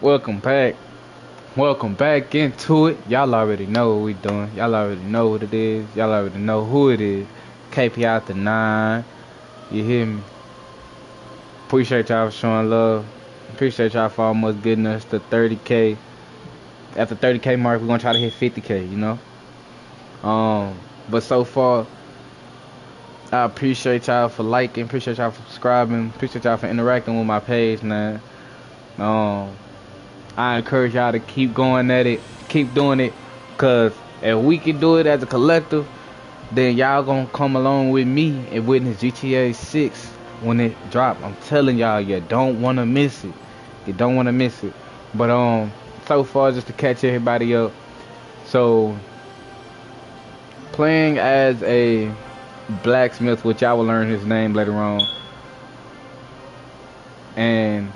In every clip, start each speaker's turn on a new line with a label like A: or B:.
A: Welcome back. Welcome back into it. Y'all already know what we doing. Y'all already know what it is. Y'all already know who it is. KP out the 9. You hear me? Appreciate y'all for showing love. Appreciate y'all for almost getting us to 30K. After 30K mark, we're gonna try to hit 50K, you know? But so far, I appreciate y'all for liking, appreciate y'all for subscribing, appreciate y'all for interacting with my page, man. Um, I encourage y'all to keep going at it, keep doing it, cause if we can do it as a collective, then y'all gonna come along with me and witness GTA 6 when it drop. I'm telling y'all, you don't wanna miss it. You don't wanna miss it. But so far just to catch everybody up. So playing as a blacksmith, which I will learn his name later on, and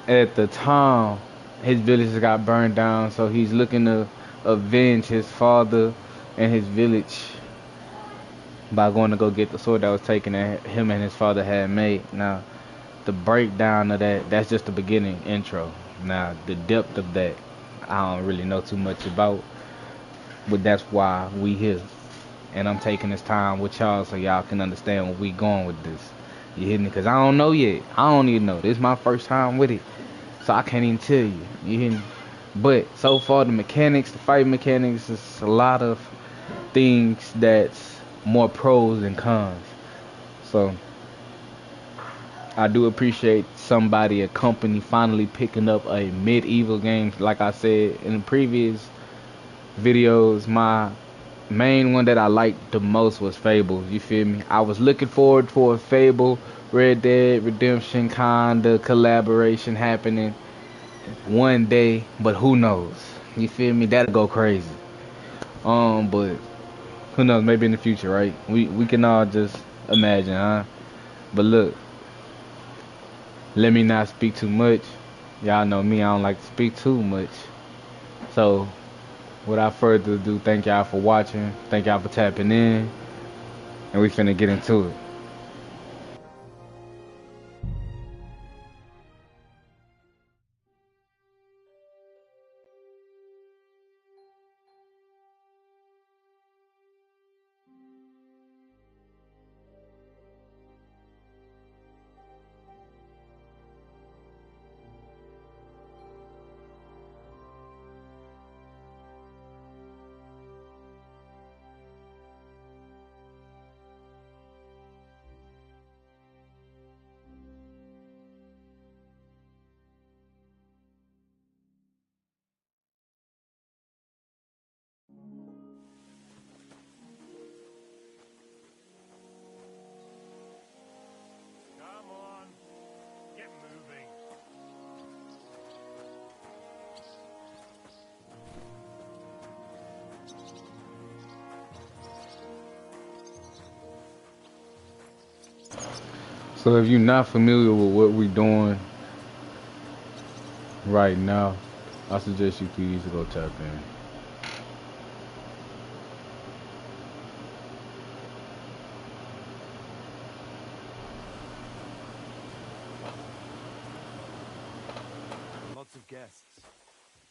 A: at the time his village got burned down, so he's looking to avenge his father and his village by going to go get the sword that was taken that him and his father had made. Now, the breakdown of that's just the beginning intro. Now, the depth of that, I don't really know too much about, but that's why we here. And I'm taking this time with y'all so y'all can understand where we going with this. You hear me? Because I don't know yet. I don't even know. This is my first time with it. So I can't even tell you. You hear me? But so far, the mechanics, the fight mechanics, is a lot of things that's more pros than cons. So I do appreciate somebody, a company, finally picking up a medieval game. Like I said in the previous videos, my main one that I liked the most was Fable. You feel me? I was looking forward for a Fable, Red Dead Redemption kind of collaboration happening one day, but who knows? You feel me? That'll go crazy. But who knows? Maybe in the future, right? We can all just imagine, huh? But look, let me not speak too much. Y'all know me, I don't like to speak too much. So, without further ado, thank y'all for watching. Thank y'all for tapping in. And we finna get into it.
B: Come on, get moving.
A: So if you're not familiar with what we're doing right now, I suggest you please go tap in.
C: Lots of guests.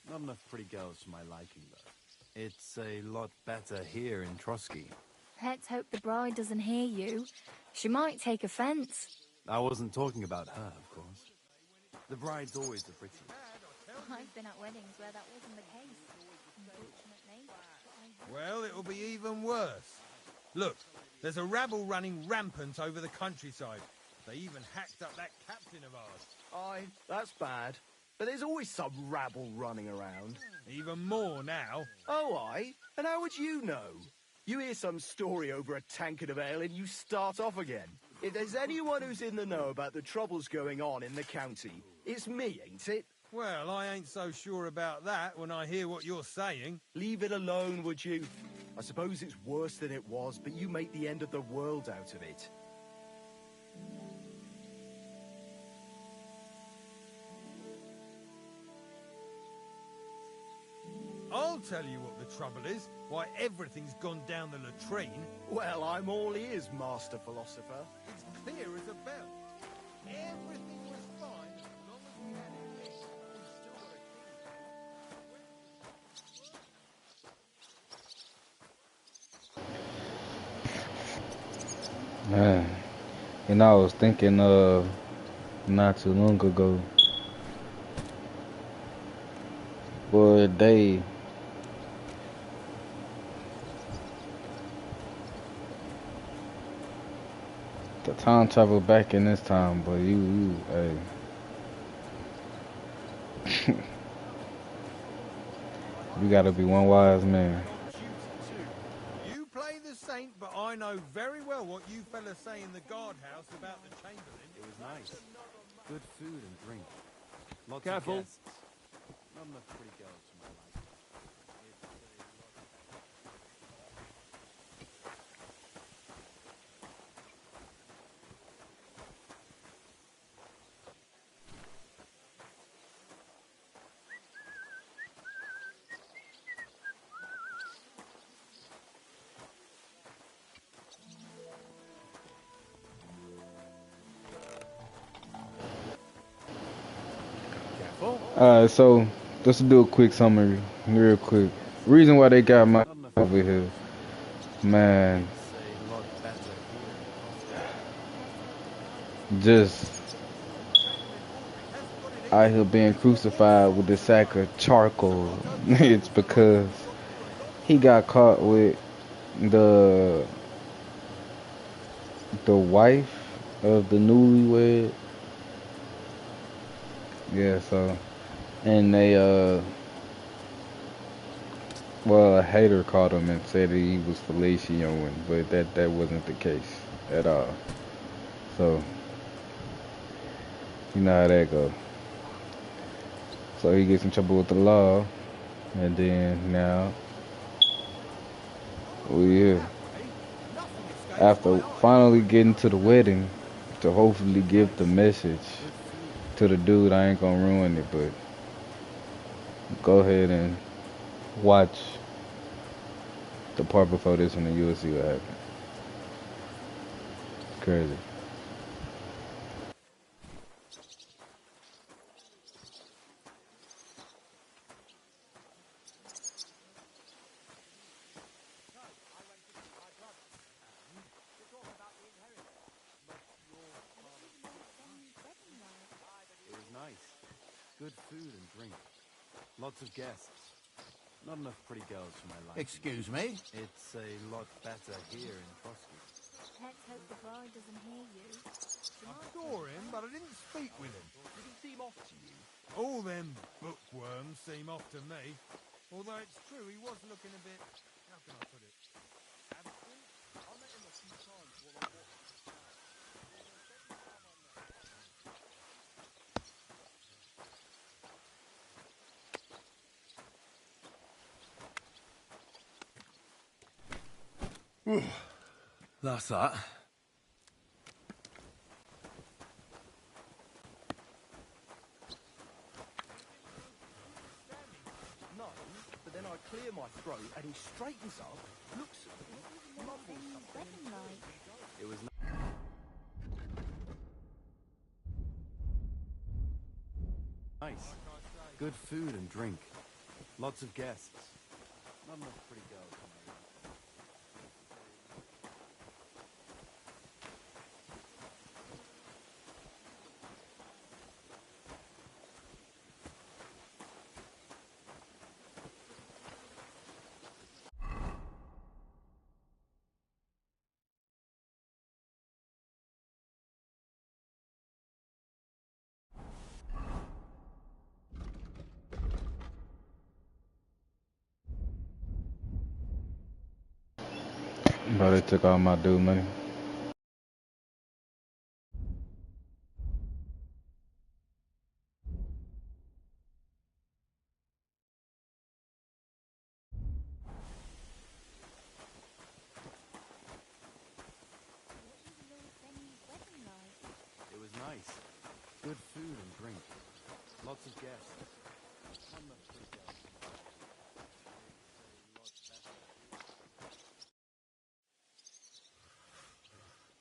C: Not enough pretty girls for my liking, though. It's a lot better here in Trotsky.
D: Let's hope the bride doesn't hear you. She might take offense.
C: I wasn't talking about her, of course. The bride's always the prettiest.
D: I've been at weddings where that wasn't the case. Unfortunately.
B: Well, it'll be even worse. Look, there's a rabble running rampant over the countryside. They even hacked up that captain of ours.
E: Aye, that's bad. But there's always some rabble running around.
B: Even more now.
E: Oh, aye? And how would you know? You hear some story over a tankard of ale and you start off again. If there's anyone who's in the know about the troubles going on in the county, it's me, ain't it?
B: Well, I ain't so sure about that when I hear what you're saying.
E: Leave it alone, would you? I suppose it's worse than it was, but you make the end of the world out of it.
B: I'll tell you what the trouble is, why everything's gone down the latrine.
E: Well, I'm all ears, Master Philosopher.
B: It's clear as a bell. Everything was fine as long as we had it. We still
A: Man, and I was thinking, not too long ago, for a day, the time travel back in this time, but hey, you gotta be one wise man.
B: On duty too. You play the saint, but I know very well what you fellas say in the guardhouse about the Chamberlain.
C: It was nice. Good food and drink. Lots
E: Careful.
C: of guests. Not enough pretty girls for my liking. It's a lot better.
E: Careful.
A: So just to do a quick summary, real quick. Reason why they got my
C: Not enough
A: over here, man,
C: It's a lot better here.
A: just out here being crucified with the sack of charcoal. It's because he got caught with the the wife of the newlywed. Yeah, so and they well, a hater caught him and said that he was fellatioing, but that wasn't the case at all. So you know how that go. So he gets in trouble with the law, and then now we here. After finally getting to the wedding to hopefully give the message to the dude, I ain't gonna ruin it, but go ahead and watch the part before this one and you'll see what happens. Crazy.
C: It was nice. Good food and drink. Lots of guests. Not enough pretty girls for my liking.
B: Excuse me?
C: It's a lot better here in Trotsky.
D: Let's hope the bride doesn't hear you.
B: I saw him, but I didn't speak with him.
E: Did he seem off to you?
B: All them bookworms seem off to me. Although it's true, he was looking a bit, how can I put it, absent? I met him a few times while I watched.
E: That's that. No, but then I clear my throat and he straightens up, looks at me, mumbles
D: Benny's
E: something.
D: wedding like.
C: It was nice. Good food and drink. Lots of guests. Not enough pretty girls for my liking.
A: But they took all my dude money.
D: Benny's wedding like.
C: It was nice. Good food and drink. Lots of guests. Not enough pretty girls for my liking.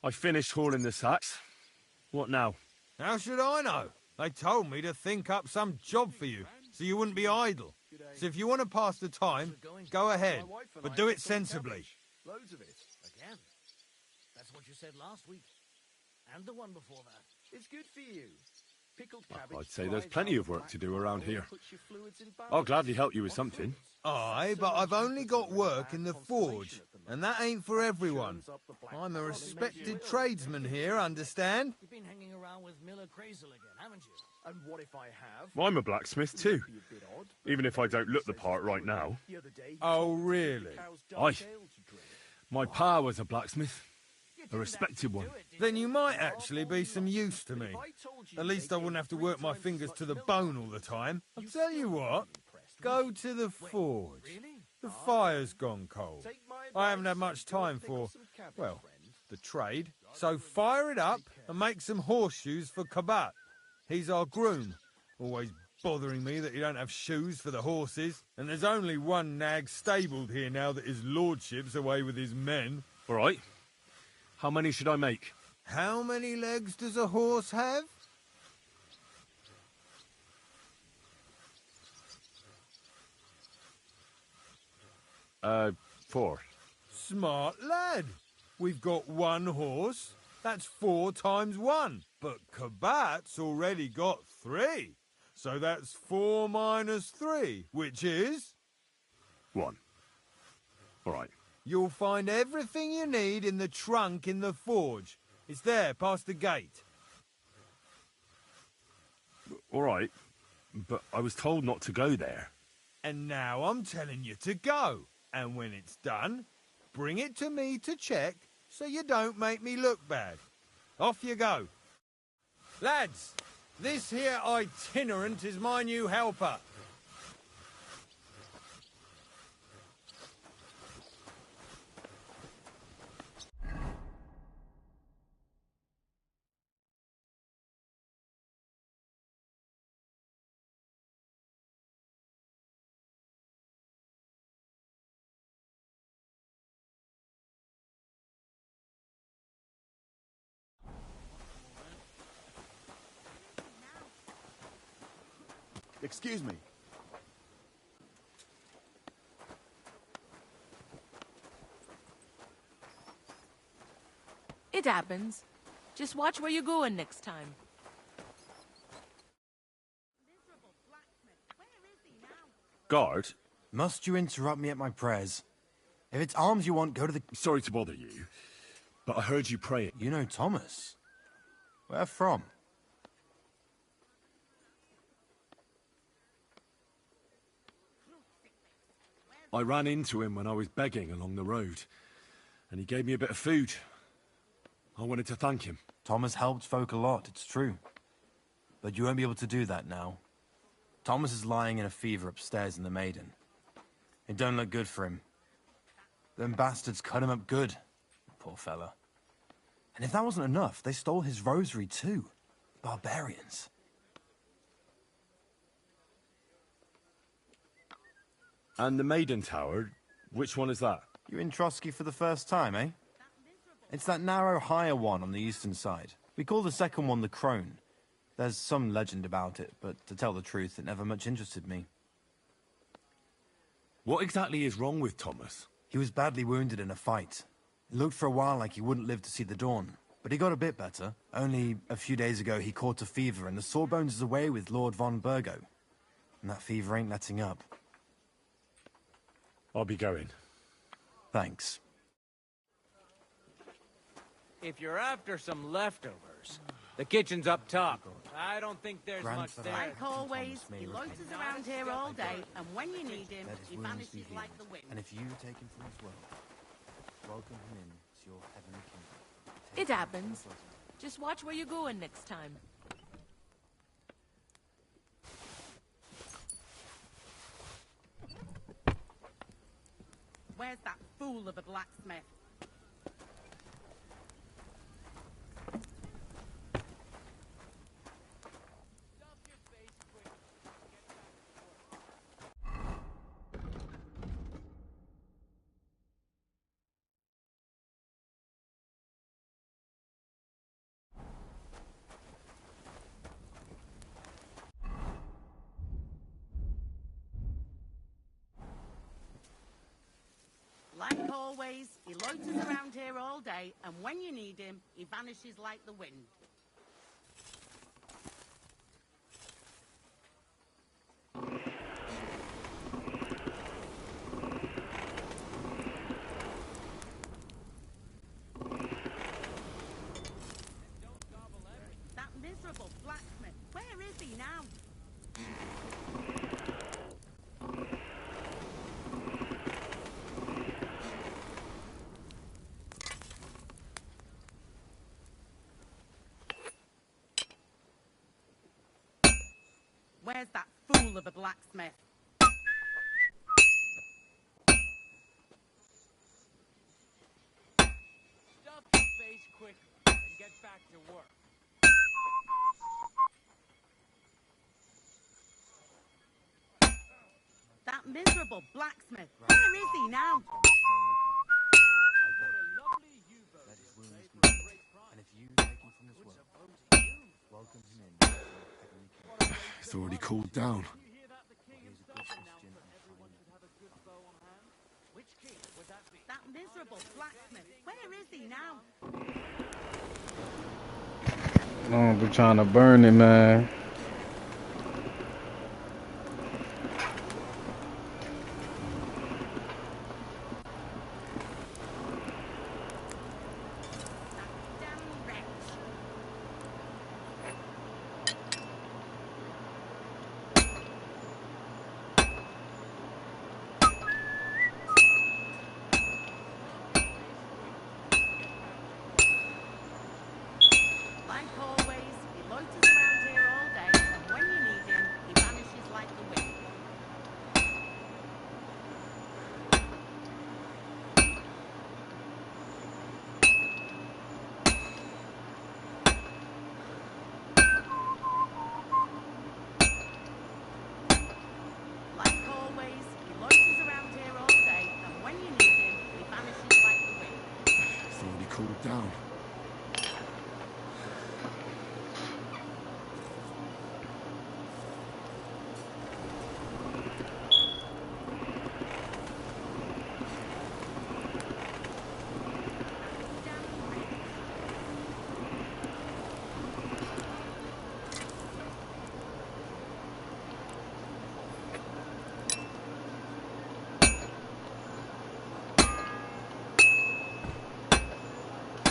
E: I finished hauling the sacks. What now?
B: How should I know? They told me to think up some job for you, so you wouldn't be idle. So if you want to pass the time, go ahead, but do it sensibly.
E: Loads of it. Again. That's
F: That's what you said last week. And the one before that.
E: It's good for you. Pickled cabbage.
G: I'd say there's
E: dries
G: plenty
E: out
G: of
E: the
G: work to
E: black
G: do around
E: pile
G: here.
E: and puts your fluids in
G: I'll
E: balance.
G: gladly help you with something.
H: Aye, but I've only got work in the forge, and that ain't for everyone. I'm a respected tradesman here, understand?
F: You've been hanging around with Miller Crazel again, haven't you?
E: And what if I have?
G: I'm a blacksmith too,
E: Be a bit odd, but
G: even if I don't look the part right now.
E: the other day he
H: Oh,
E: told me to give
H: really?
E: the cows
G: Aye.
E: dark ale to drink.
G: My pa was a blacksmith, a respected one.
H: Then you might actually be some use to me.
E: If I told you
H: At least
E: they
H: I wouldn't
E: gave
H: have to
E: 3
H: work my
E: times
H: fingers
E: as
H: to
E: much
H: the
E: milk
H: bone
E: as
H: all the
E: you,
H: time. I'll
E: you
H: tell you
E: still
H: what,
E: wouldn't be impressed,
H: go
E: would
H: to the forge.
F: Really?
H: The fire's gone cold.
E: Take my
H: I haven't had
E: advice,
H: much
E: go and
H: time
E: pickle
H: for,
E: some cabbage,
H: well,
E: friend.
H: the trade. So fire it up and make some horseshoes for Kabat. He's our groom. Always bothering me that you don't have shoes for the horses. And there's only one nag stabled here now that his lordship's away with his men.
G: All right. How many should I make?
H: How many legs does a horse have?
G: Four.
H: Smart lad. We've got one horse. That's 4 times 1. But Kabat's already got 3. So that's 4 minus 3, which is...
G: 1. All right.
H: You'll find everything you need in the trunk in the forge. It's there, past the gate.
G: All right. But I was told not to go there.
H: And now I'm telling you to go. And when it's done, bring it to me to check so you don't make me look bad. Off you go. Lads, this here itinerant is my new helper.
C: Excuse me.
I: It happens. Just watch where you're going next time.
G: Guard,
C: Must you interrupt me at my prayers? If it's alms you want, go to the...
G: sorry to bother you, but I heard you praying.
C: You know Thomas? Where from?
G: I ran into him when I was begging along the road, and he gave me a bit of food. I wanted to thank him.
C: Thomas helped folk a lot, it's true. But you won't be able to do that now. Thomas is lying in a fever upstairs in the Maiden. It don't look good for him. Them bastards cut him up good. Poor fella. And if that wasn't enough, they stole his rosary too. Barbarians.
G: And the Maiden Tower, which one is that?
C: You're in Trotsky for the first time, eh? It's that narrow, higher one on the eastern side. We call the second one the Crone. There's some legend about it, but to tell the truth, it never much interested me.
G: What exactly is wrong with Thomas?
C: He was badly wounded in a fight. It looked for a while like he wouldn't live to see the dawn, but he got a bit better. Only a few days ago he caught a fever and the Sawbones is away with Lord von Burgo. And that fever ain't letting up.
G: I'll be going.
C: Thanks.
J: If you're after some leftovers, the kitchen's up top. I don't think there's much there.
K: Like always, he loiters around here all day, and when you need him, he vanishes like the wind.
C: And if you take him for his word, welcome him in to your heavenly kingdom.
I: It happens. Just watch where you're going next time.
K: Where's that fool of a blacksmith? Like always, he loiters around here here all day, and when you need him, he vanishes like the wind. That miserable blacksmith, where is he now? Where's that fool of a blacksmith?
J: Stuff your face quick and get back to work.
K: That miserable blacksmith, where is he now?
J: What a lovely U-boat you'll pay for a great price.
C: And if you take him from this world, welcome him in as your heavenly king.
G: It's already cooled down.
J: You hear that? The king himself announced that everyone should have a good bow on hand. Which king would that be?
K: That miserable blacksmith, where is he now?
A: Don't be trying to burn it, man.
K: Damn wretch. Like always, he loiters around here all day, and when you need him, he vanishes like the wind. Like always, he loiters around here all day, and when you need him, he vanishes like the wind.
G: It's already cooled down.
K: Damn wretch.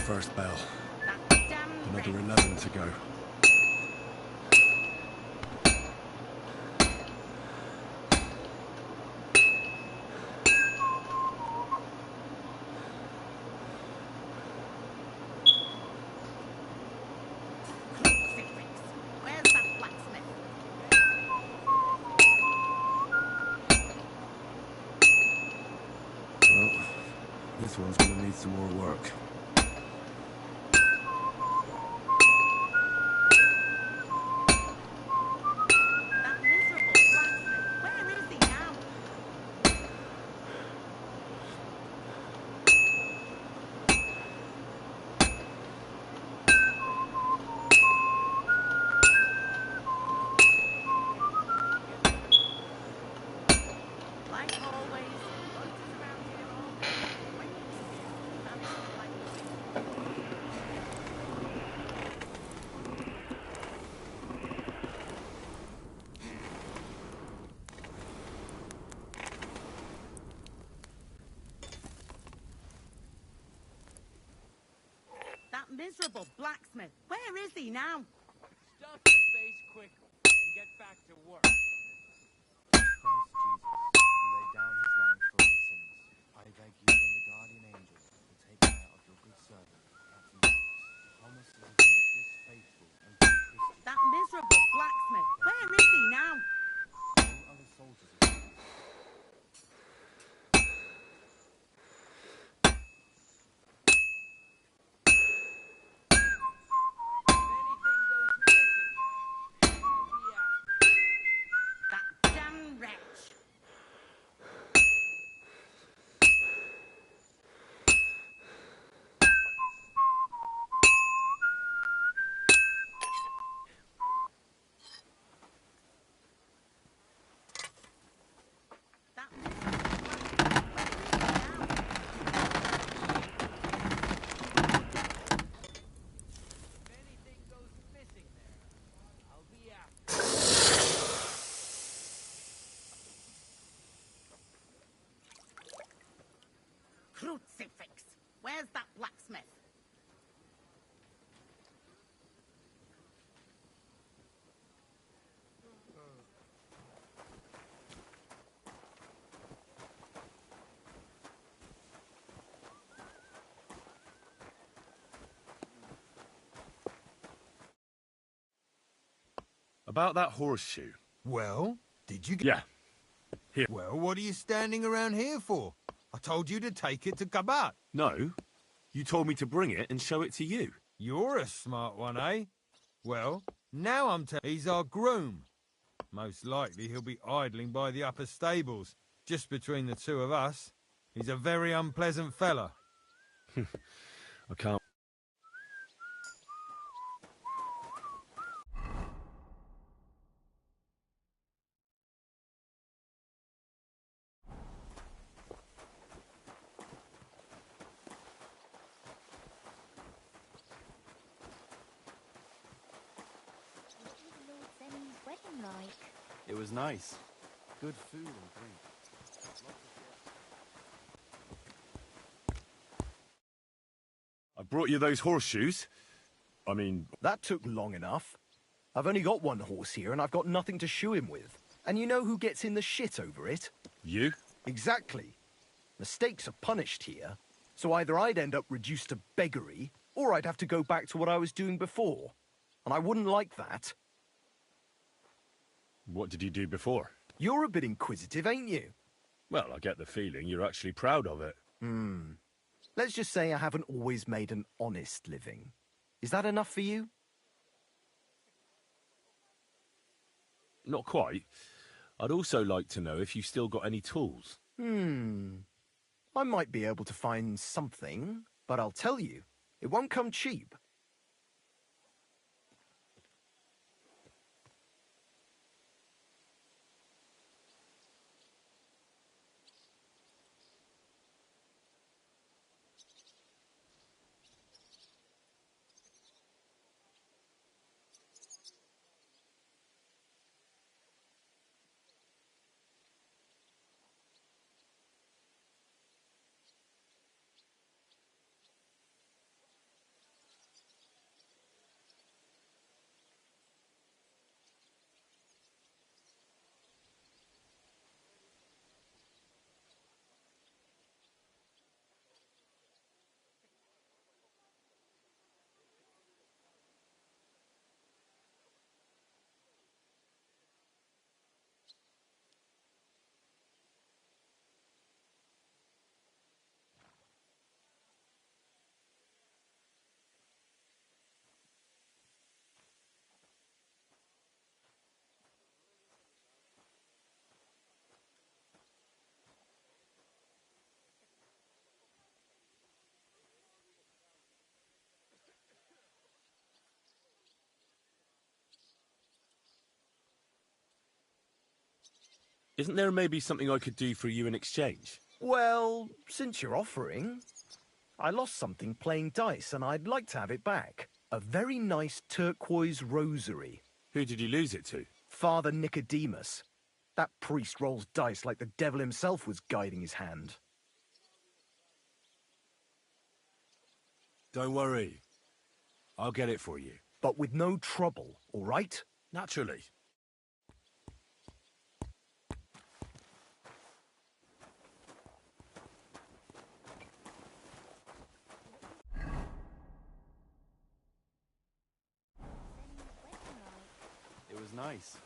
G: First bell.
K: That damn
G: Another
K: wretch.
G: 11 to go.
K: Crucifix. Where's that blacksmith?
G: Well, this one's gonna need some more work.
K: That miserable blacksmith. Where is he now? Like always, he loiters around here all day. When you need him, he vanishes like the wind. That miserable blacksmith. Where is he now?
J: Stuff your face quick and get back to work.
C: Christ Jesus, who laid down his life for our sins, I beg you and the guardian angel to take care of your good servant, Captain Thomas. Thomas is a virtuous, faithful, and good Christian.
K: That miserable blacksmith. Where is he now?
C: All other soldiers of Christ.
J: If anything goes missing, I'll be after.
K: Crucifix! Where's that blacksmith?
G: About that horseshoe.
H: Well, did you get...
G: Yeah. Here.
H: Well, what are you standing around here for? I told you to take it to Kabat.
G: No. You told me to bring it and show it to you.
H: You're a smart one, eh? Well, now I'm telling he's our groom. Most likely he'll be idling by the upper stables. Just between the two of us, he's a very unpleasant fella.
G: I can't...
D: What was Lord Zenny's wedding like?
C: It was nice. Good food and drink.
G: I brought you those horseshoes. I mean...
E: That took long enough. I've only got one horse here and I've got nothing to shoe him with. And you know who gets in the shit over it?
G: You?
E: Exactly. Mistakes are punished here, so either I'd end up reduced to beggary, or I'd have to go back to what I was doing before. And I wouldn't like that.
G: What did you do before?
E: You're a bit inquisitive, ain't you?
G: Well, I get the feeling you're actually proud of it.
E: Let's just say I haven't always made an honest living. Is that enough for you?
G: Not quite. I'd also like to know if you've still got any tools.
E: I might be able to find something, but I'll tell you, it won't come cheap.
G: Isn't there maybe something I could do for you in exchange?
E: Well, since you're offering, I lost something playing dice and I'd like to have it back. A very nice turquoise rosary.
G: Who did you lose it to?
E: Father Nicodemus. That priest rolls dice like the devil himself was guiding his hand.
G: Don't worry. I'll get it for you.
E: But with no trouble, all right?
G: Naturally.
C: It was nice.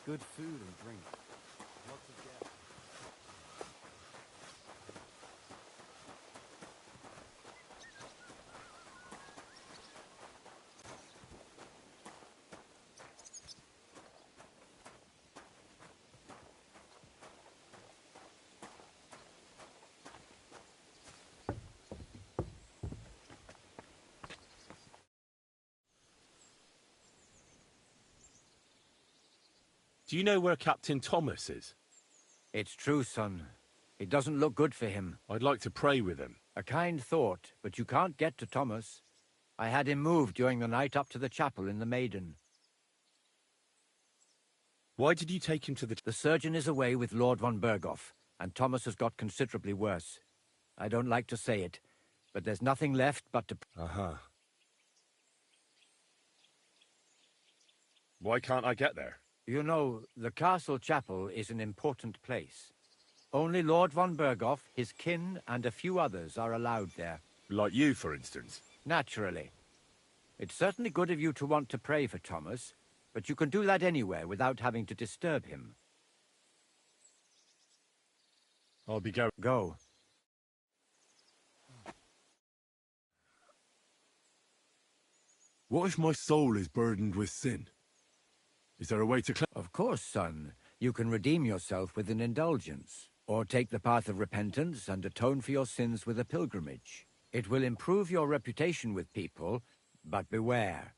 C: Good food and drink. Lots of gas.
G: Do you know where Captain Thomas is?
J: It's true, son. It doesn't look good for him.
G: I'd like to pray with him.
J: A kind thought, but you can't get to Thomas. I had him moved during the night up to the chapel in the Maiden.
G: Why did you take him to the...
J: The surgeon is away with Lord von Berghoff, and Thomas has got considerably worse.
L: I don't like to say it, but there's nothing left but to...
G: Uh-huh. Why can't I get there?
L: You know, the castle chapel is an important place. Only Lord von Berghoff, his kin, and a few others are allowed there.
G: Like you, for instance?
L: Naturally. It's certainly good of you to want to pray for Thomas, but you can do that anywhere without having to disturb him.
G: I'll be going.
L: Go.
G: What if my soul is burdened with sin? Is there a way to
L: Of course, son. You can redeem yourself with an indulgence, or take the path of repentance and atone for your sins with a pilgrimage. It will improve your reputation with people, but beware.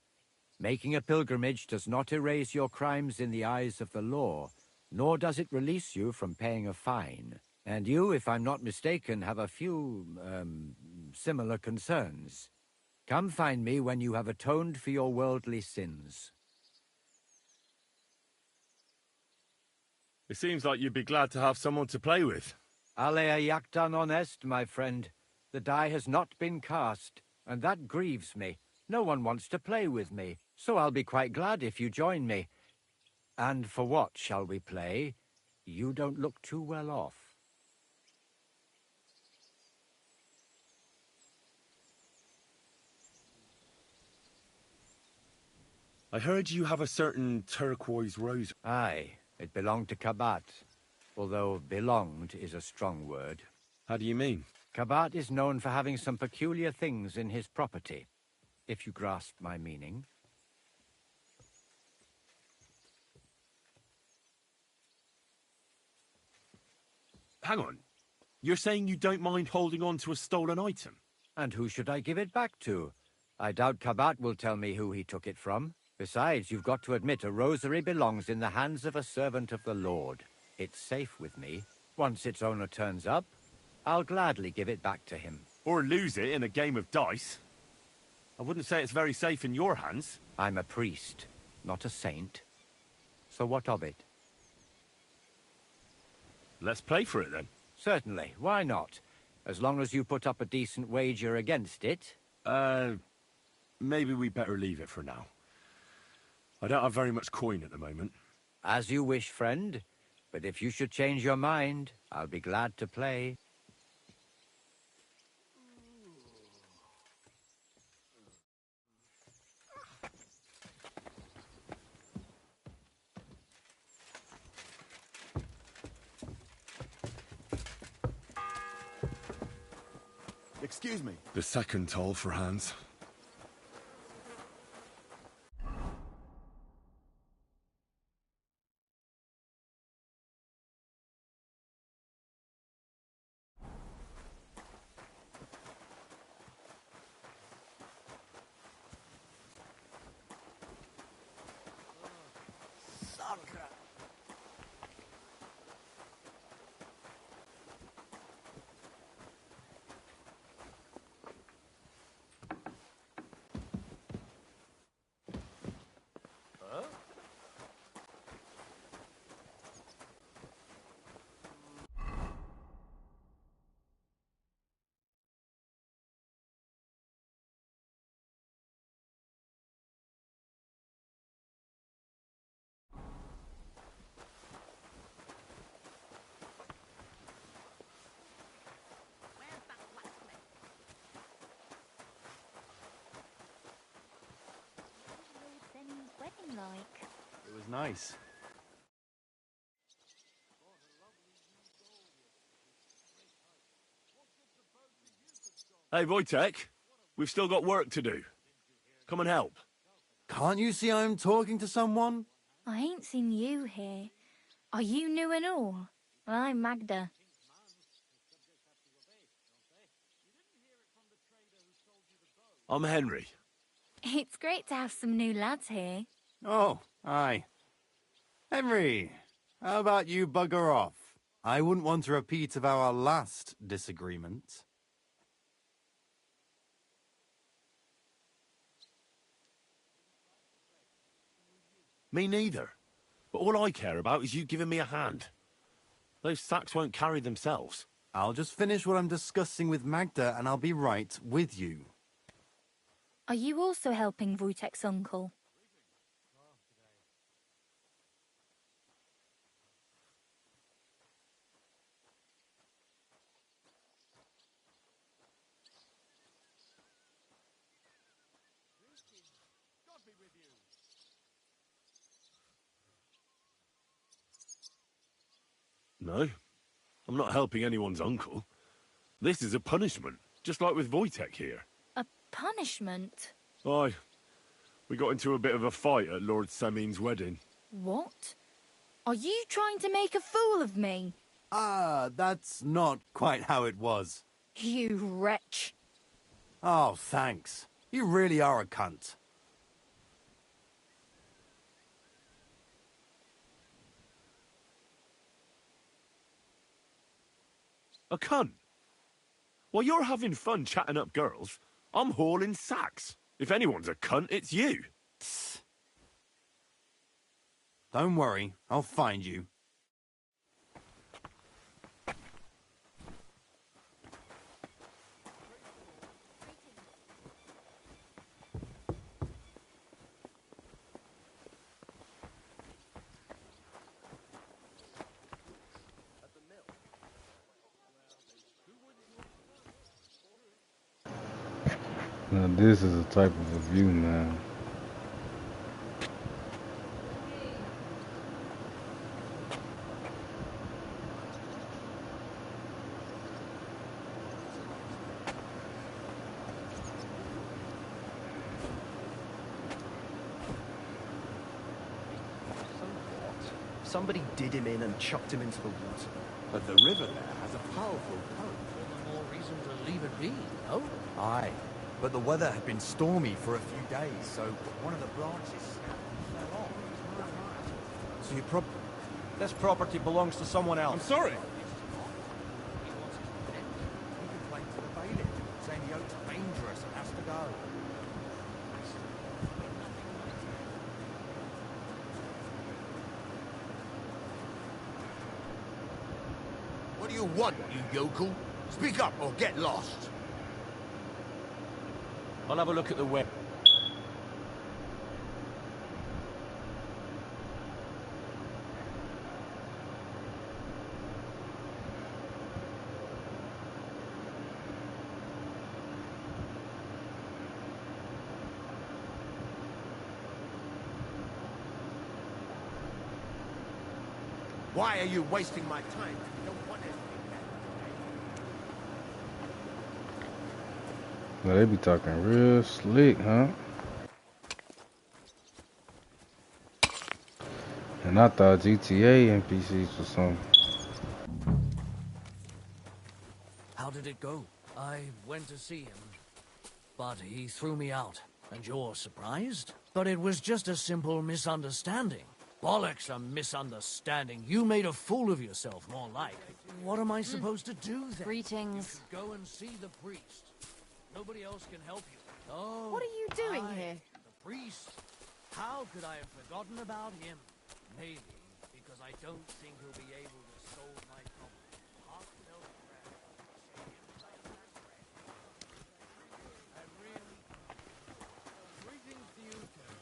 L: Making a pilgrimage does not erase your crimes in the eyes of the law, nor does it release you from paying a fine. And you, if I'm not mistaken, have a few, similar concerns. Come find me when you have atoned for your worldly sins.
G: It seems like you'd be glad to have someone to play with.
L: Alea jactan honest, my friend. The die has not been cast, and that grieves me. No one wants to play with me, so I'll be quite glad if you join me. And for what shall we play? You don't look too well off.
G: I heard you have a certain turquoise rose.
L: Aye, it belonged to Kabat, although belonged is a strong word.
G: How do you mean?
L: Kabat is known for having some peculiar things in his property, if you grasp my meaning.
G: Hang on. You're saying you don't mind holding on to a stolen item?
L: And who should I give it back to? I doubt Kabat will tell me who he took it from. Besides, you've got to admit a rosary belongs in the hands of a servant of the Lord. It's safe with me. Once its owner turns up, I'll gladly give it back to him.
G: Or lose it in a game of dice. I wouldn't say it's very safe in your hands.
L: I'm a priest, not a saint. So what of it?
G: Let's play for it then.
L: Certainly, why not? As long as you put up a decent wager against it.
G: Maybe we better leave it for now. I don't have very much coin at the moment.
L: As you wish, friend. But if you should change your mind, I'll be glad to play.
M: Excuse me.
G: The second toll for Hans.
D: Wedding like?
M: It was nice.
G: Hey, Wojtek. We've still got work to do. Come and help.
M: Can't you see I'm talking to someone?
D: I ain't seen you here. Are you new and all? Well, I'm Magda.
G: I'm Henry.
D: It's great to have some new lads here.
M: Oh, aye. Henry, how about you bugger off? I wouldn't want a repeat of our last disagreement.
G: Me neither. But all I care about is you giving me a hand. Those sacks won't carry themselves.
M: I'll just finish what I'm discussing with Magda and I'll be right with you.
D: Are you also helping Wojtek's uncle?
G: No, I'm not helping anyone's uncle. This is a punishment, just like with Wojtek here.
D: A punishment?
G: Aye, we got into a bit of a fight at Lord Samin's wedding.
D: What? Are you trying to make a fool of me?
M: Ah, that's not quite how it was.
D: You wretch.
M: Oh, thanks. You really are a cunt.
G: A cunt? While you're having fun chatting up girls, I'm hauling sacks. If anyone's a cunt, it's you.
M: Don't worry, I'll find you.
A: Now this is a type of a view, man.
E: Somebody did him in and chucked him into the water.
N: But the river there has a powerful current.
F: All the more reason to leave it be, no?
N: Aye, but the weather had been stormy for a few days, so one of the branches fell off. So you this property belongs to someone else.
H: I'm sorry.
N: He complained to the bailiff, saying the oak's dangerous and has to go.
O: What do you want, you yokel? Speak up or get lost.
N: I'll have a look at the web.
O: Why are you wasting my time? You don't want anything.
A: Well, they be talking real slick, huh? And I thought GTA NPCs was something.
F: How did it go? I went to see him, but he threw me out. And you're surprised? But it was just a simple misunderstanding. Bollocks, a misunderstanding. You made a fool of yourself, more like. What am I supposed to do then?
P: Greetings.
F: You should go and see the priest. Nobody else can help you. Oh,
P: What are you doing here?
F: The priest. How could I have forgotten about him? Maybe because I don't think he'll be able to solve my problem. Heartfelt prayer. I really... Greetings to you, too.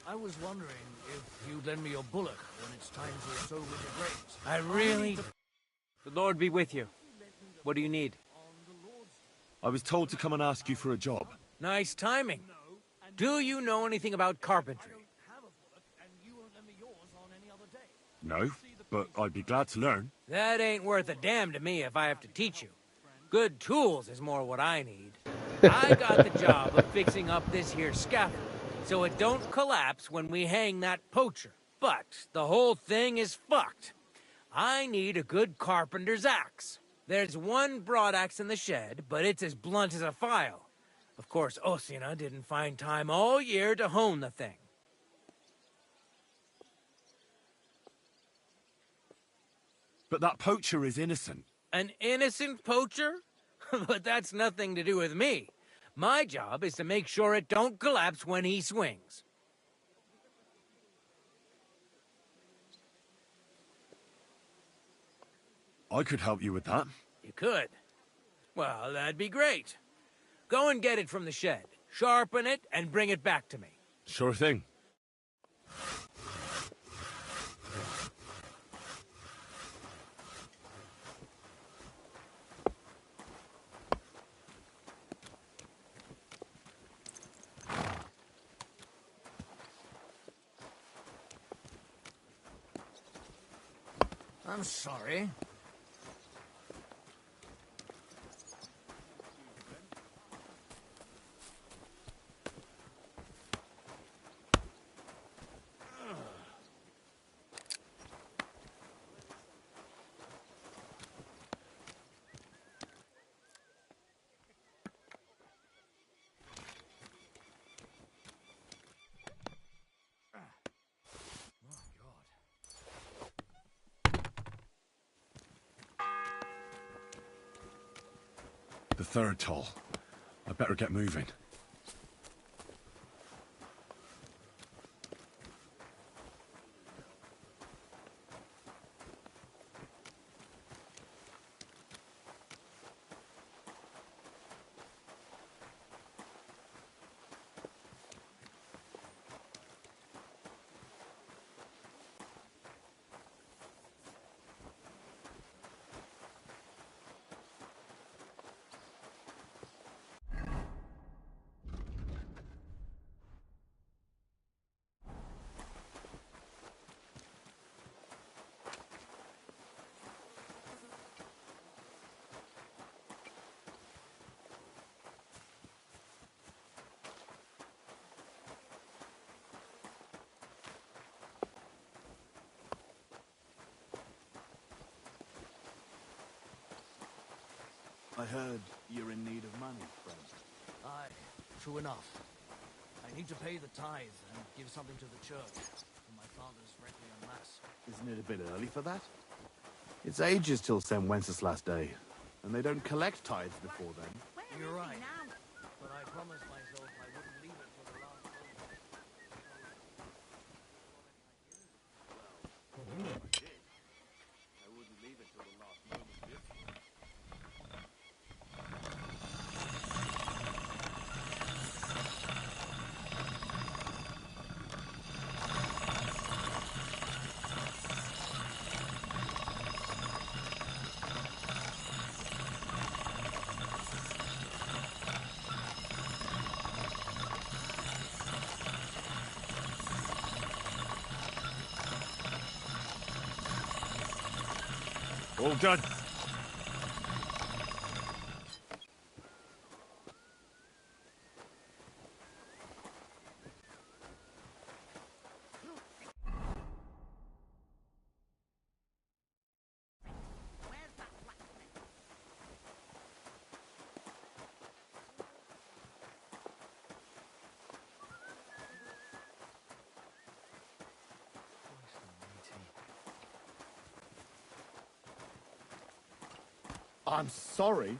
F: I was wondering if you'd lend me your bullock when it's time to sow with your graves.
J: I really... The Lord be with you. What do you need?
G: I was told to come and ask you for a job.
J: Nice timing. Do you know anything about carpentry?
G: No, but I'd be glad to learn.
J: That ain't worth a damn to me if I have to teach you. Good tools is more what I need. I got the job of fixing up this here scaffold, so it don't collapse when we hang that poacher. But the whole thing is fucked. I need a good carpenter's axe. There's one broadaxe in the shed, but it's as blunt as a file. Of course, Osina didn't find time all year to hone the thing.
G: But that poacher is innocent.
J: An innocent poacher? But that's nothing to do with me. My job is to make sure it don't collapse when he swings.
G: I could help you with that.
J: You could. Well, that'd be great. Go and get it from the shed. Sharpen it and bring it back to me.
G: Sure thing.
F: I'm sorry.
G: The third toll. I better get moving.
P: I heard you're in need of money, friend.
F: Aye, true enough. I need to pay the tithe and give something to the church for my father's requiem mass.
P: Isn't it a bit early for that? It's ages till St. Wenceslas Day, and they don't collect tithes before then.
F: You're right. But I promised myself I wouldn't leave it till the last moment.
P: I wouldn't leave it till the last moment if you...
G: All done.
P: I'm sorry.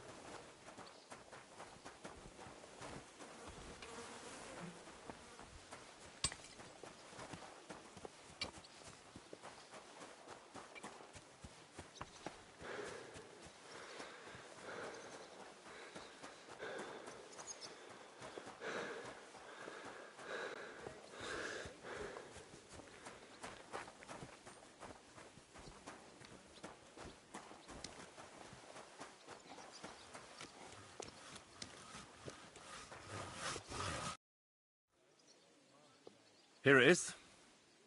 G: Here it is.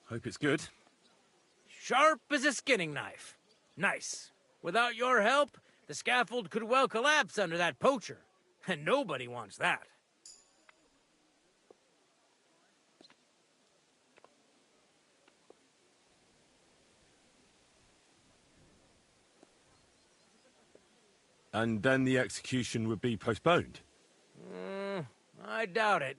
G: Hope it's good.
J: Sharp as a skinning knife. Nice. Without your help, the scaffold could well collapse under that poacher. And nobody wants that.
G: And then the execution would be postponed?
J: I doubt it.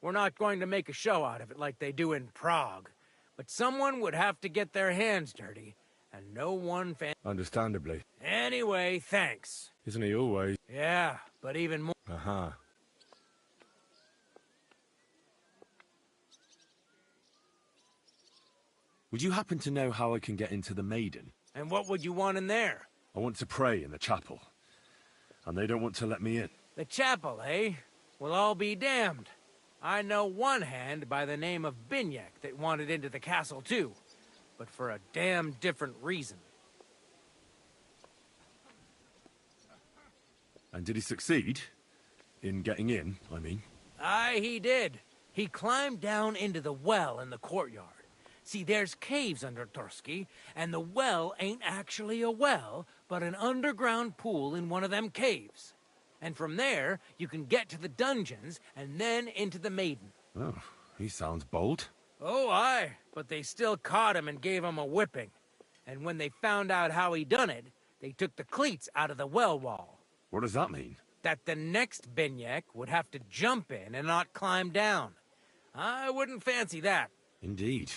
J: We're not going to make a show out of it like they do in Prague. But someone would have to get their hands dirty, and no one fan...
G: Understandably.
J: Anyway, thanks.
G: Isn't he always?
J: Yeah, but even more...
G: Uh-huh. Would you happen to know how I can get into the Maiden?
J: And what would you want in there?
G: I want to pray in the chapel. and they don't want to let me in.
J: The chapel, eh? Well, I'll be damned. I know one hand by the name of Binyak that wanted into the castle too, but for a damn different reason.
G: And did he succeed? In getting in, I mean.
J: Aye, he did. He climbed down into the well in the courtyard. See, there's caves under Tursky, and the well ain't actually a well, but an underground pool in one of them caves. And from there, you can get to the dungeons, and then into the Maiden.
G: Oh, he sounds bold.
J: Oh, aye, but they still caught him and gave him a whipping. And when they found out how he done it, they took the cleats out of the well wall.
G: What does that mean?
J: That the next Binyek would have to jump in and not climb down. I wouldn't fancy that.
G: Indeed.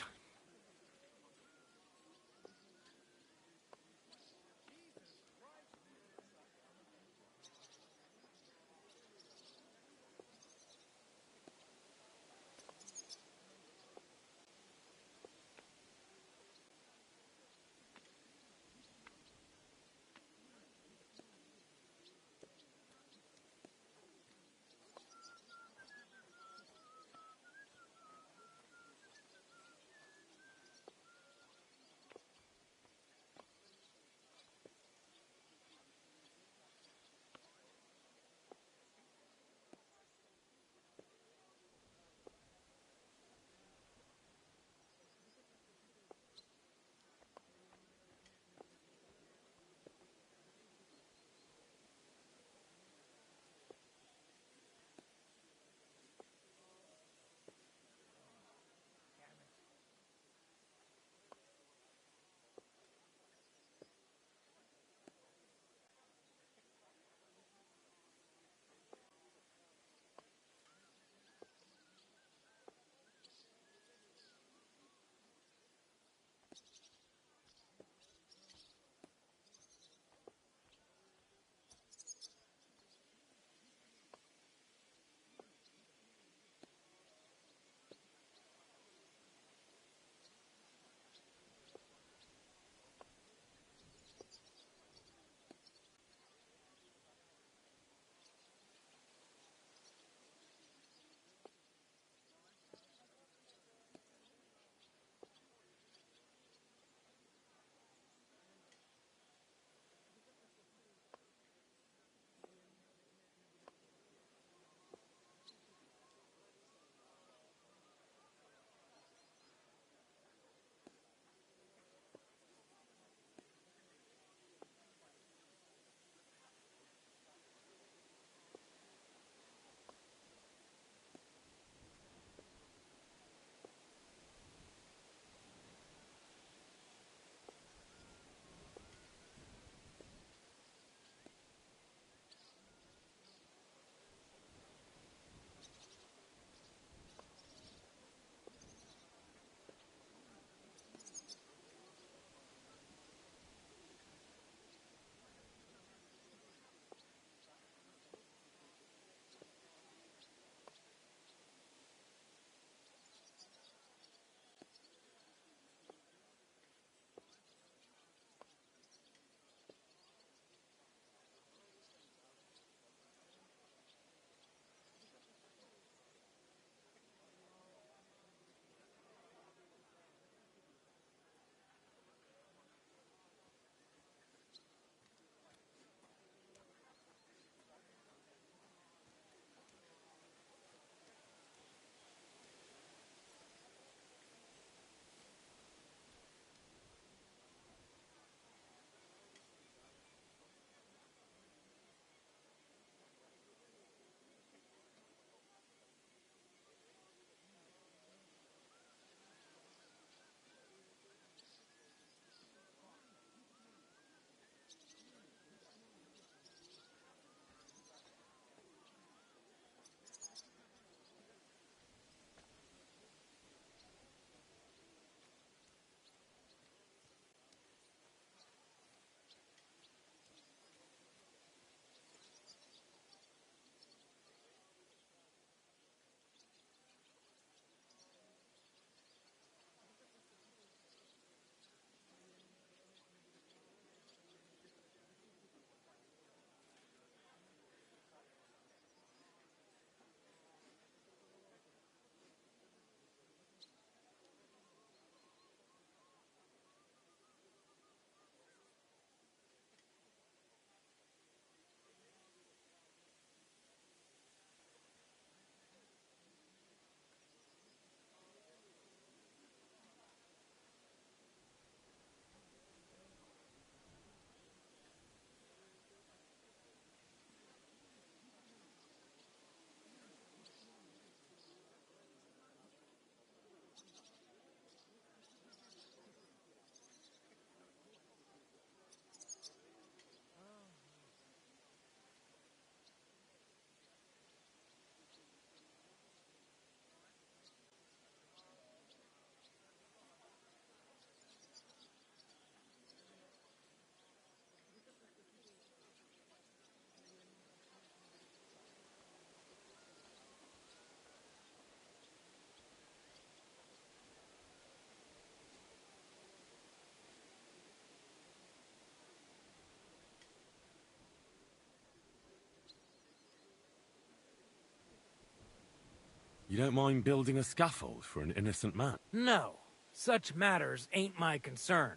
G: You don't mind building a scaffold for an innocent man?
J: No. Such matters ain't my concern.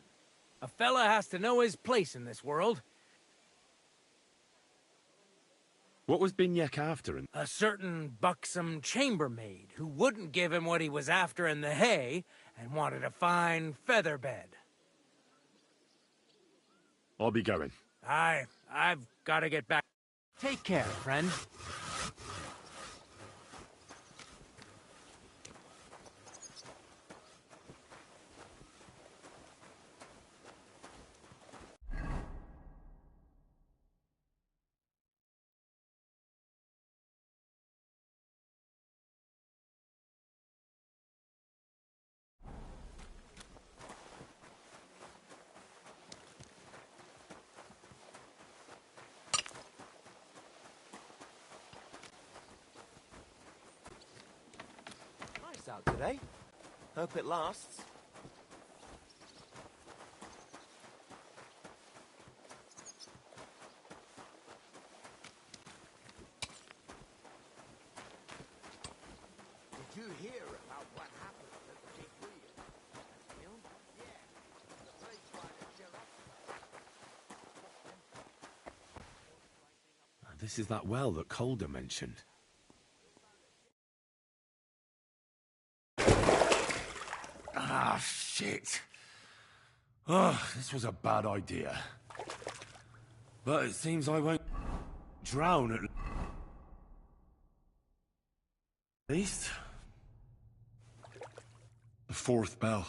J: A fella has to know his place in this world.
G: What was Binyek after?
J: A certain buxom chambermaid who wouldn't give him what he was after in the hay and wanted a fine feather bed.
G: I'll be going.
J: I've got to get back. Take care, friend.
Q: Nice out today. Hope it lasts.
O: Did you hear about what happened at the big wheel? Yeah, the place right at Gerard.
G: This is that well that Calder mentioned. Ah, shit. Oh, this was a bad idea. But it seems I won't drown at least. The fourth bell.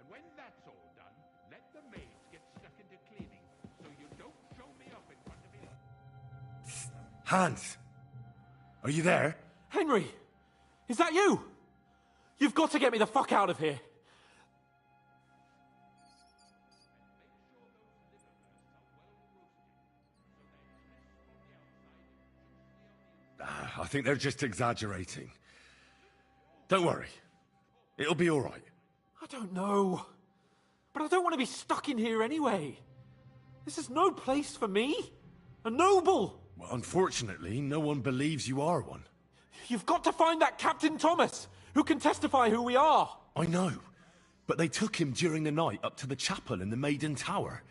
R: When that's all done, let the maids get stuck into cleaning, so you don't show me up in front of him.
G: Hans! Are you there?
S: Henry! Is that you? You've got to get me the fuck out of here!
G: I think they're just exaggerating. Don't worry. It'll be all right.
S: I don't know. But I don't want to be stuck in here anyway. This is no place for me. A noble!
G: Well, unfortunately, no one believes you are one.
S: You've got to find that Captain Thomas, who can testify who we are.
G: I know. But they took him during the night up to the chapel in the Maiden Tower.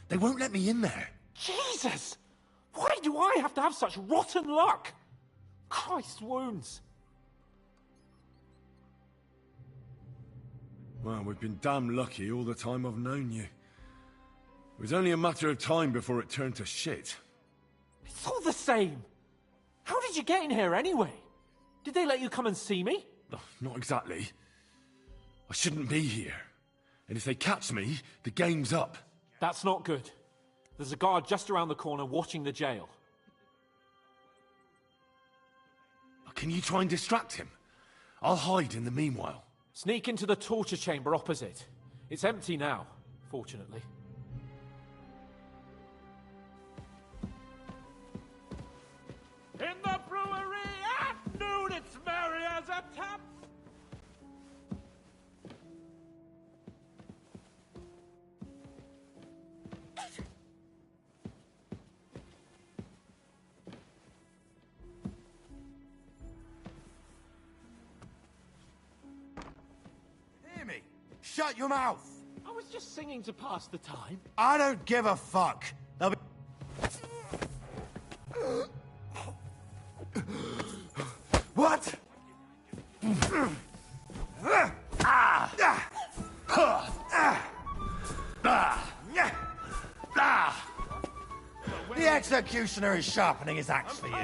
G: They won't let me in there.
S: Jesus! Why do I have to have such rotten luck? Christ's wounds.
G: Well, we've been damn lucky all the time I've known you. It was only a matter of time before it turned to shit.
S: It's all the same. How did you get in here anyway? Did they let you come and see me?
G: Not exactly. I shouldn't be here. And if they catch me, the game's up.
S: That's not good. There's a guard just around the corner watching the jail.
G: Can you try and distract him? I'll hide in the meanwhile.
S: Sneak into the torture chamber opposite. It's empty now, fortunately.
R: In the brewery at noon, it's merry as a tap.
M: Hear me? Shut your mouth!
S: I was just singing to pass the time.
M: I don't give a fuck. They'll be... What? The executioner is sharpening his axe for you.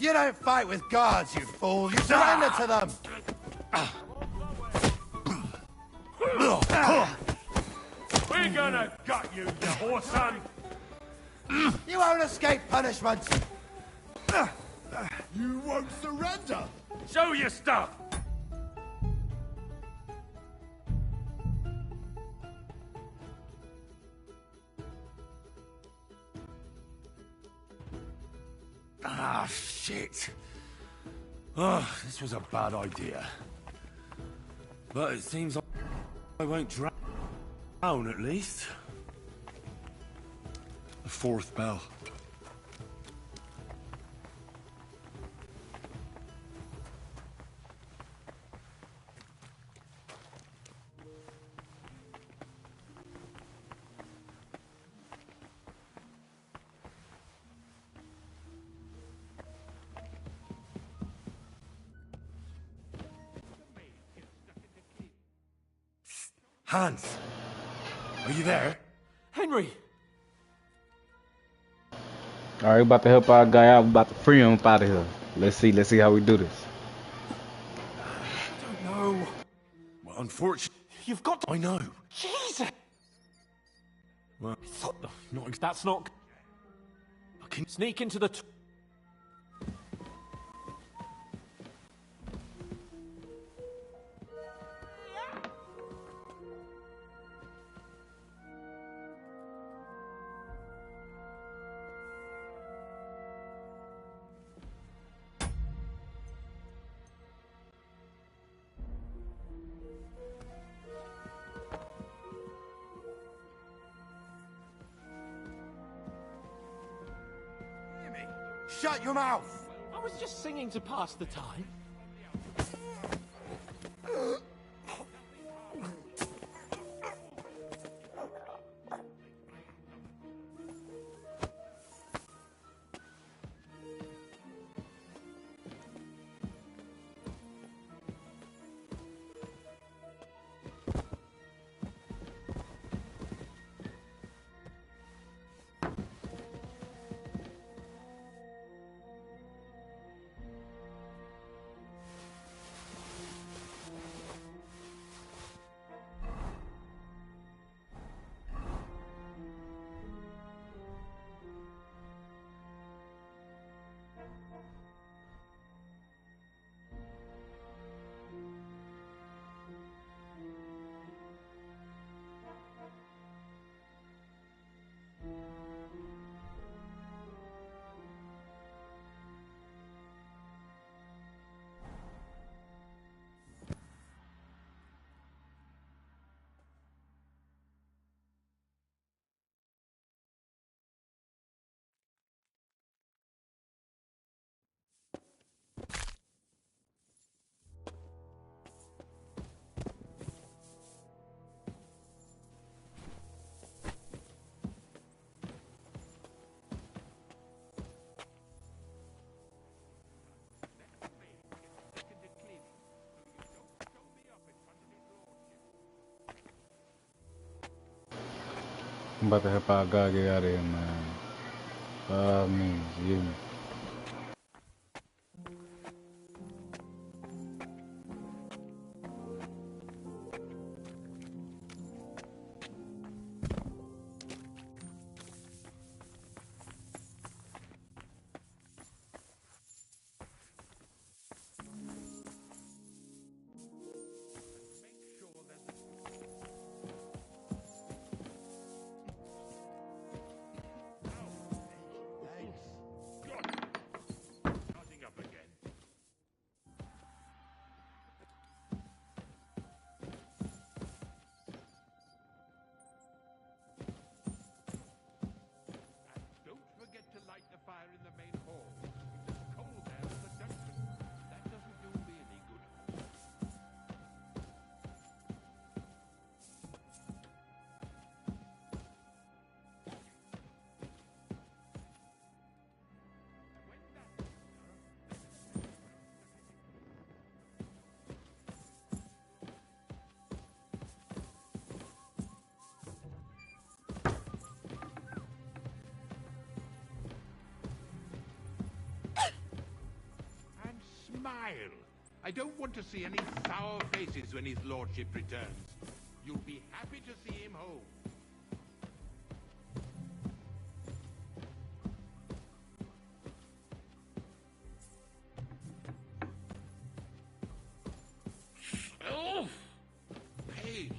M: You don't fight with guards, you fool. You surrender to them.
R: We're gonna gut you, you whoreson.
M: You won't escape punishment.
R: You won't surrender. Show your stuff.
G: Ah, shit. Oh, this was a bad idea. But it seems like I won't drown, at least. The fourth bell. Hans! Are you there?
S: Henry!
A: All right, we about to help our guy out. We about to free him up out of here. Let's see how we do this.
S: I don't know.
G: Well, unfortunately...
S: You've got to...
G: I know.
S: Jesus!
G: Well,
S: That's not... Sneak into the...
M: Shut your mouth!
S: I was just singing to pass the time.
A: I'm about to help our guy get out of here, man. Means you.
R: Starting up again. And don't forget to light the fire in the main hall. It's as cold there as the dungeon. That doesn't do me any good. And smile. I don't want to see any sour faces when his lordship returns. You'll be happy to see him home. Oh! Pain.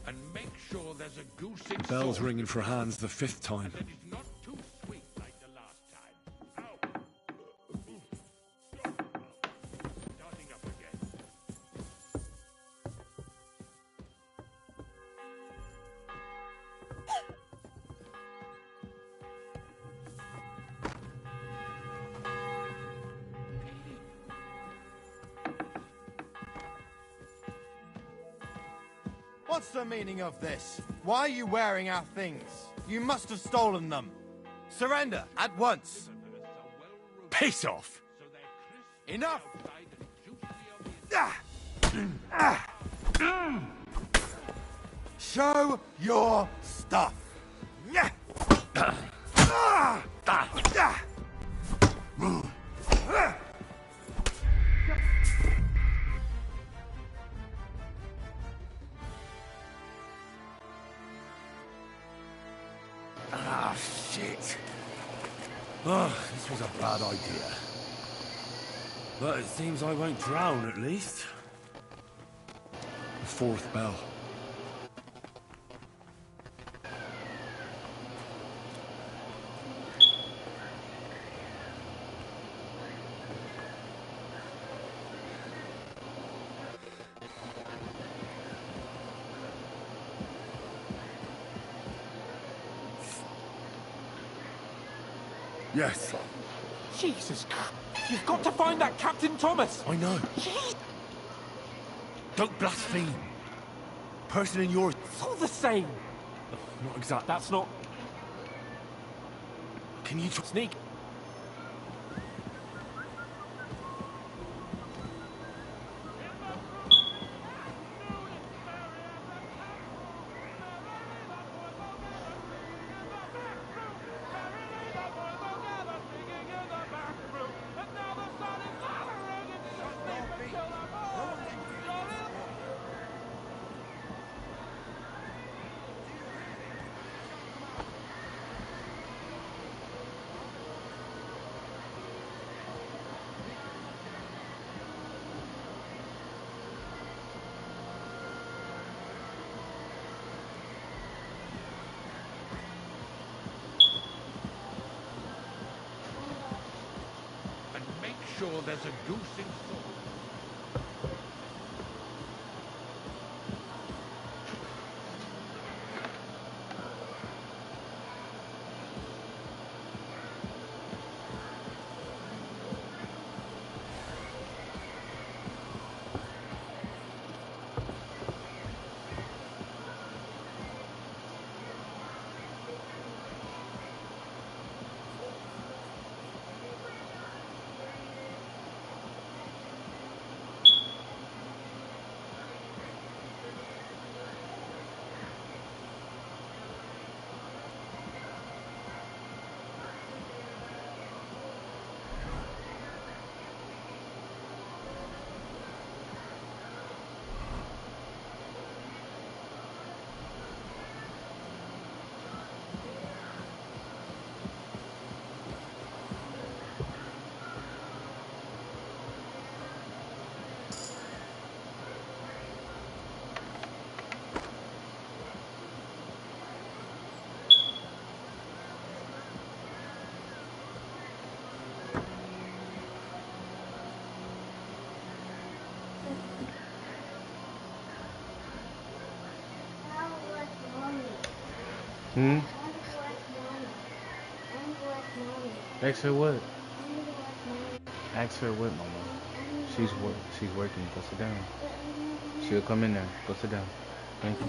R: And make sure there's a goose in
G: The bell's
R: salt.
G: ringing for Hans the 5th time.
R: That it's not too sweet like the last time. Ow! Starting up again.
M: What's the meaning of this? Why are you wearing our things? You must have stolen them. Surrender at once.
G: Piss off!
M: Enough! Show your stuff.
G: Ah, shit. Oh, this was a bad idea. But it seems I won't drown, at least. The 4th bell. Yes.
S: Jesus Christ. You've got to find that Captain Thomas.
G: I know. Don't blaspheme. Person in your...
S: It's all the same.
G: Not exact.
S: That's not...
G: Can you...
S: Sneak.
R: Sure, there's a goose in salt.
A: Hmm? Ask her what? Ask her what, mama? She's working. Go sit down. She'll come in there. Go sit down. Thank you.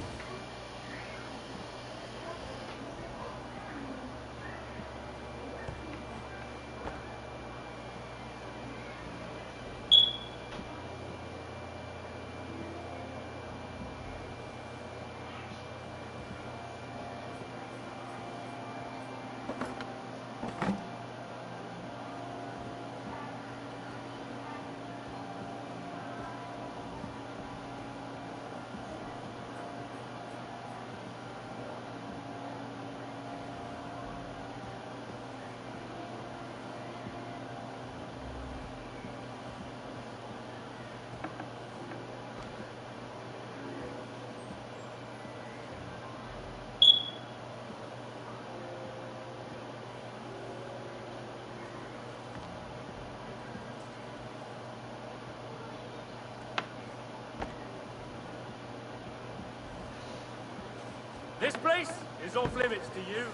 T: This place is off limits to you.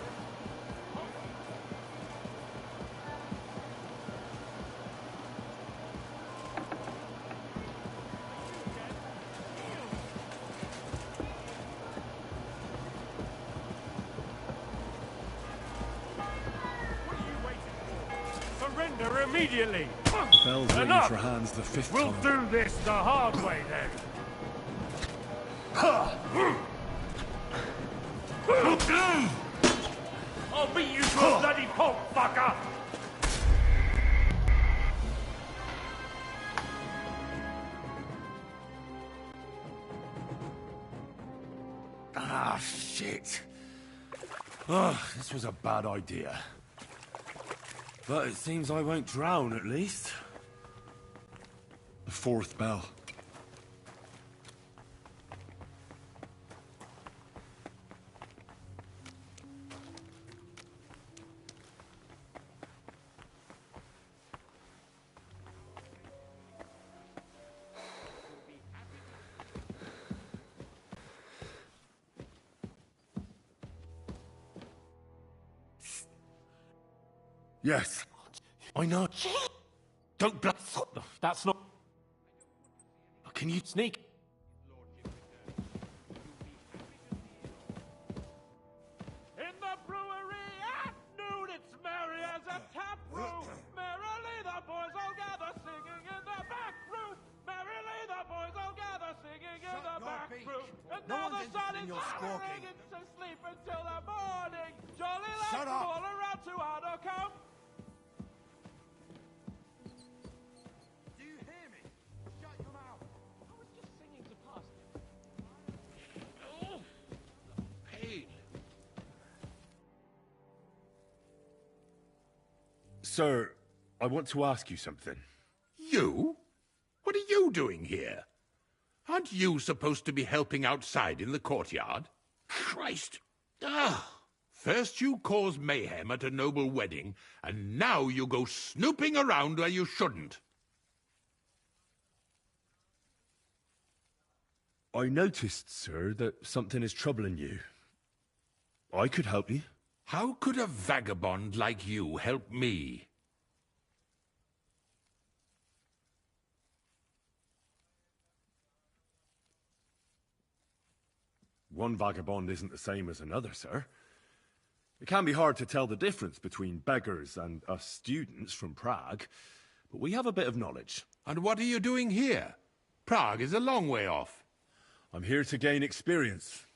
T: What are you waiting for? Surrender immediately!
G: Bell's ringing
T: Enough!
G: for hands the fifth
T: We'll
G: time.
T: do this the hard way then. I'll beat you to a bloody pulp, fucker!
G: Ah, shit. Oh, this was a bad idea. But it seems I won't drown, at least. The fourth bell. Yes. I know. Don't
S: That's not...
G: Can you
S: sneak?
B: In the brewery at noon, it's merry as a tap room. Merrily the boys all gather, singing in the back room. Merrily the boys all gather, singing in the back room. And
N: No
B: now the
N: one's
B: sun
N: interested in
B: is
N: your squawking.
B: shining to sleep until the morning. Jolly
N: Shut
B: lads
N: up.
B: all around to Ardo come.
N: Do you hear me? Shut your mouth.
B: I was just singing to pass.
R: Pain.
G: Sir, I want to ask you something.
R: You? What are you doing here? Aren't you supposed to be helping outside in the courtyard? Christ! Ah! First you cause mayhem at a noble wedding, and now you go snooping around where you shouldn't.
G: I noticed, sir, that something is troubling you. I could help you.
R: How could a vagabond like you help me?
G: One vagabond isn't the same as another, sir. It can be hard to tell the difference between beggars and us students from Prague, but we have a bit of knowledge.
R: And what are you doing here? Prague is a long way off.
G: I'm here to gain experience.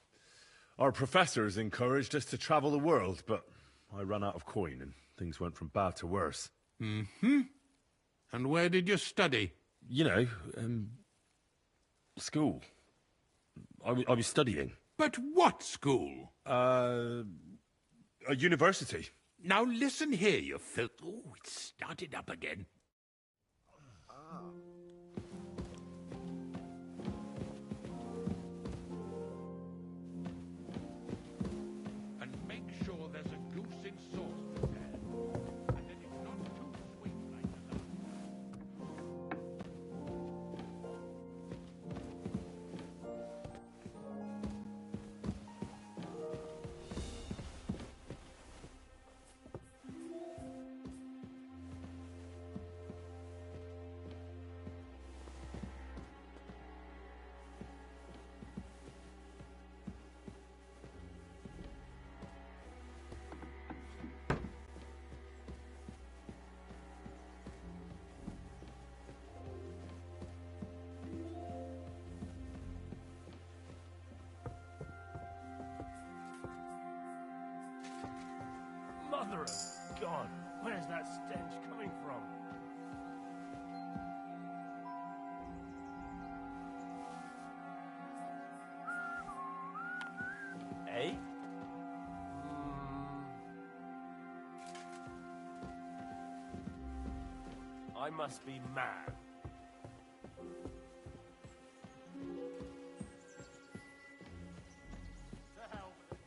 G: Our professors encouraged us to travel the world, but I ran out of coin and things went from bad to worse.
R: Mm-hmm. And where did you study?
G: You know, school. I was studying.
R: But what school?
G: A university.
R: Now listen here, you filth... Oh, it started up again. And make sure there's a goose in sauce prepared. And that it's not too sweet like the last.
G: Mother of God, where's that stench coming from? Eh? I must be mad. To hell with it.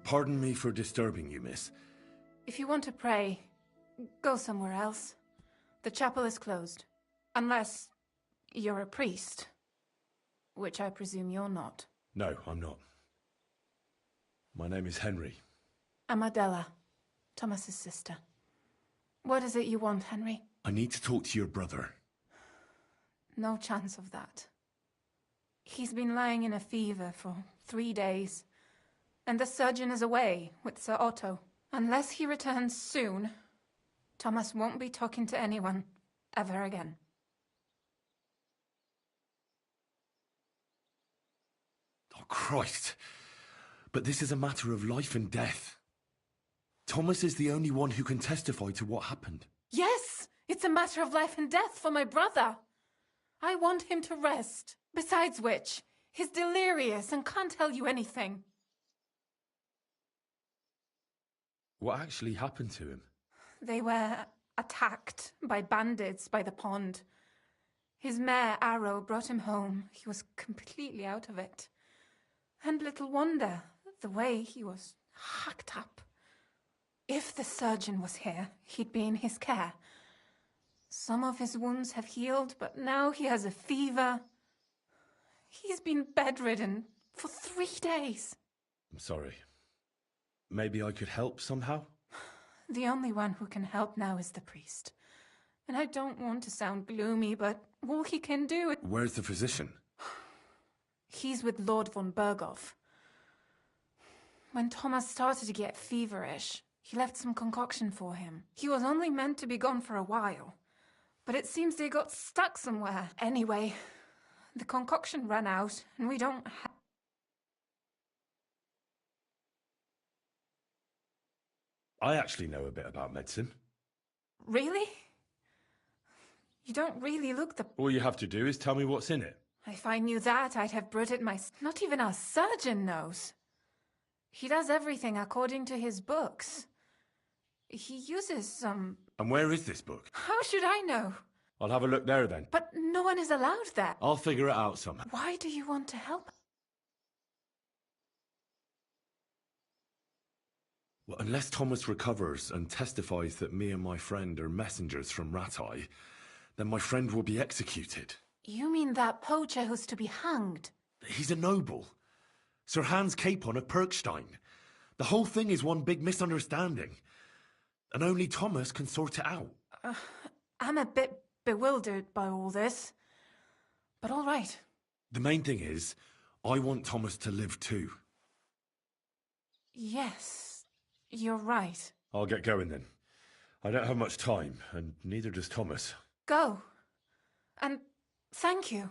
G: Pardon me for disturbing you, miss.
U: If you want to pray, go somewhere else. The chapel is closed. Unless you're a priest. Which I presume you're not.
G: No, I'm not. My name is Henry.
U: I'm Adela, Thomas's sister. What is it you want, Henry?
G: I need to talk to your brother.
U: No chance of that. He's been lying in a fever for 3 days. And the surgeon is away with Sir Otto. Unless he returns soon, Thomas won't be talking to anyone ever again.
G: Oh, Christ. But this is a matter of life and death. Thomas is the only one who can testify to what happened.
U: Yes! It's a matter of life and death for my brother. I want him to rest. Besides which, he's delirious and can't tell you anything.
G: What actually happened to him?
U: They were attacked by bandits by the pond. His mare, Arrow, brought him home. He was completely out of it. And little wonder, the way he was hacked up. If the surgeon was here, he'd be in his care. Some of his wounds have healed, but now he has a fever. He's been bedridden for 3 days.
G: I'm sorry. Maybe I could help somehow?
U: The only one who can help now is the priest. And I don't want to sound gloomy, but all he can do is...
G: Where's the physician?
U: He's with Lord von Berghoff. When Thomas started to get feverish, he left some concoction for him. He was only meant to be gone for a while, but it seems they got stuck somewhere. Anyway, the concoction ran out, and we don't have...
G: I actually know a bit about medicine.
U: Really? You don't really look the...
G: All you have to do is tell me what's in it.
U: If I knew that, I'd have brewed it myself. Not even our surgeon knows. He does everything according to his books. He uses some...
G: And where is this book?
U: How should I know?
G: I'll have a look there then.
U: But no one is allowed there.
G: I'll figure it out somehow.
U: Why do you want to help?
G: Well, unless Thomas recovers and testifies that me and my friend are messengers from Rattay, then my friend will be executed.
U: You mean that poacher who's to be hanged?
G: He's a noble. Sir Hans Capon of Perkstein. The whole thing is one big misunderstanding. And only Thomas can sort it out.
U: I'm a bit bewildered by all this. But all right.
G: The main thing is, I want Thomas to live too.
U: Yes, you're right.
G: I'll get going then. I don't have much time, and neither does Thomas.
U: Go. And thank you.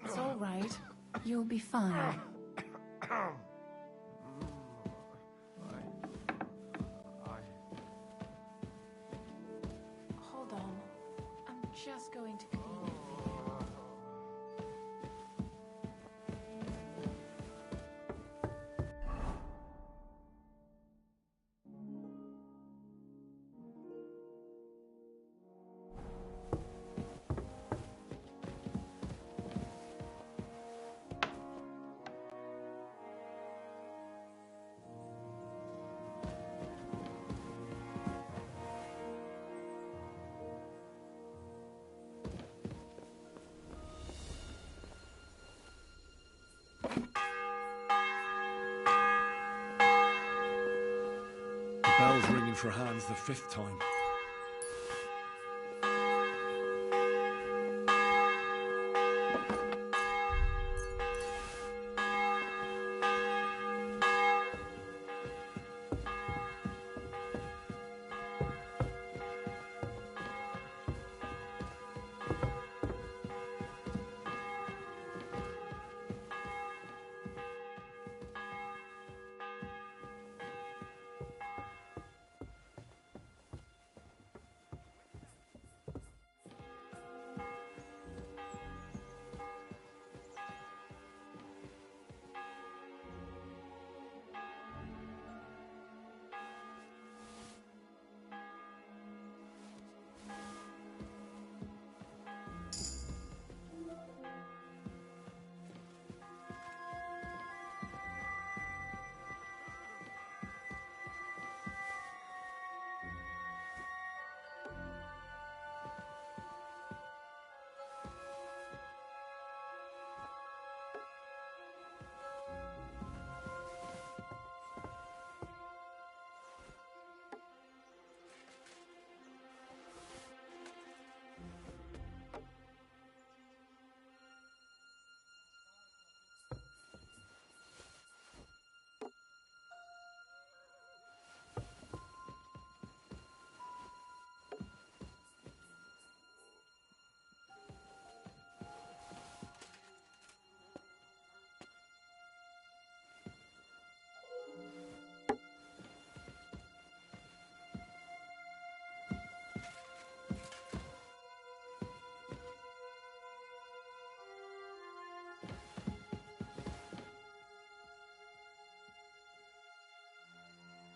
U: It's all right. You'll be fine. Hold on. I'm just going to clean your feet.
G: bell's ringing for hands the 5th time.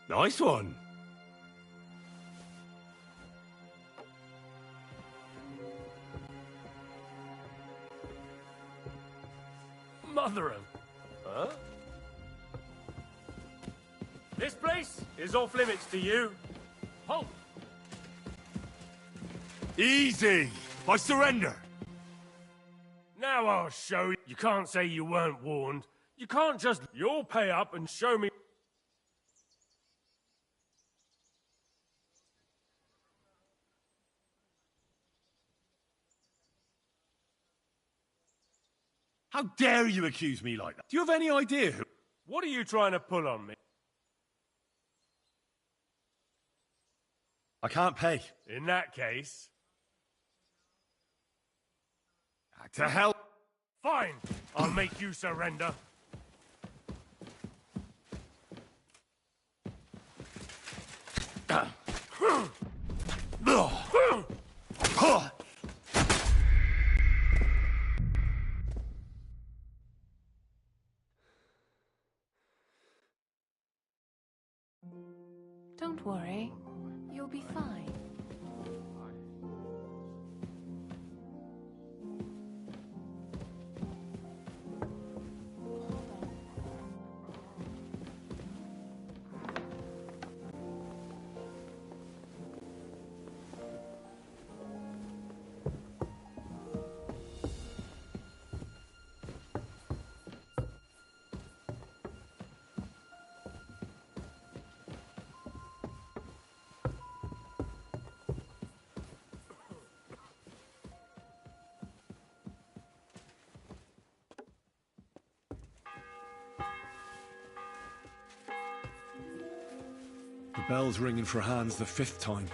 G: Nice one.
T: Mother of... Huh? This place is off limits to you. Halt!
G: Easy! I surrender!
T: Now I'll show you. You can't say you weren't warned. You can't just... You'll pay up and show me...
G: How dare you accuse me like that? Do you have any idea who...
T: What are you trying to pull on me?
G: I can't pay.
T: In that case...
G: To hell...
T: Fine! I'll make you surrender.
U: Don't worry. You'll be fine.
G: The bell's ringing for hands the 5th time.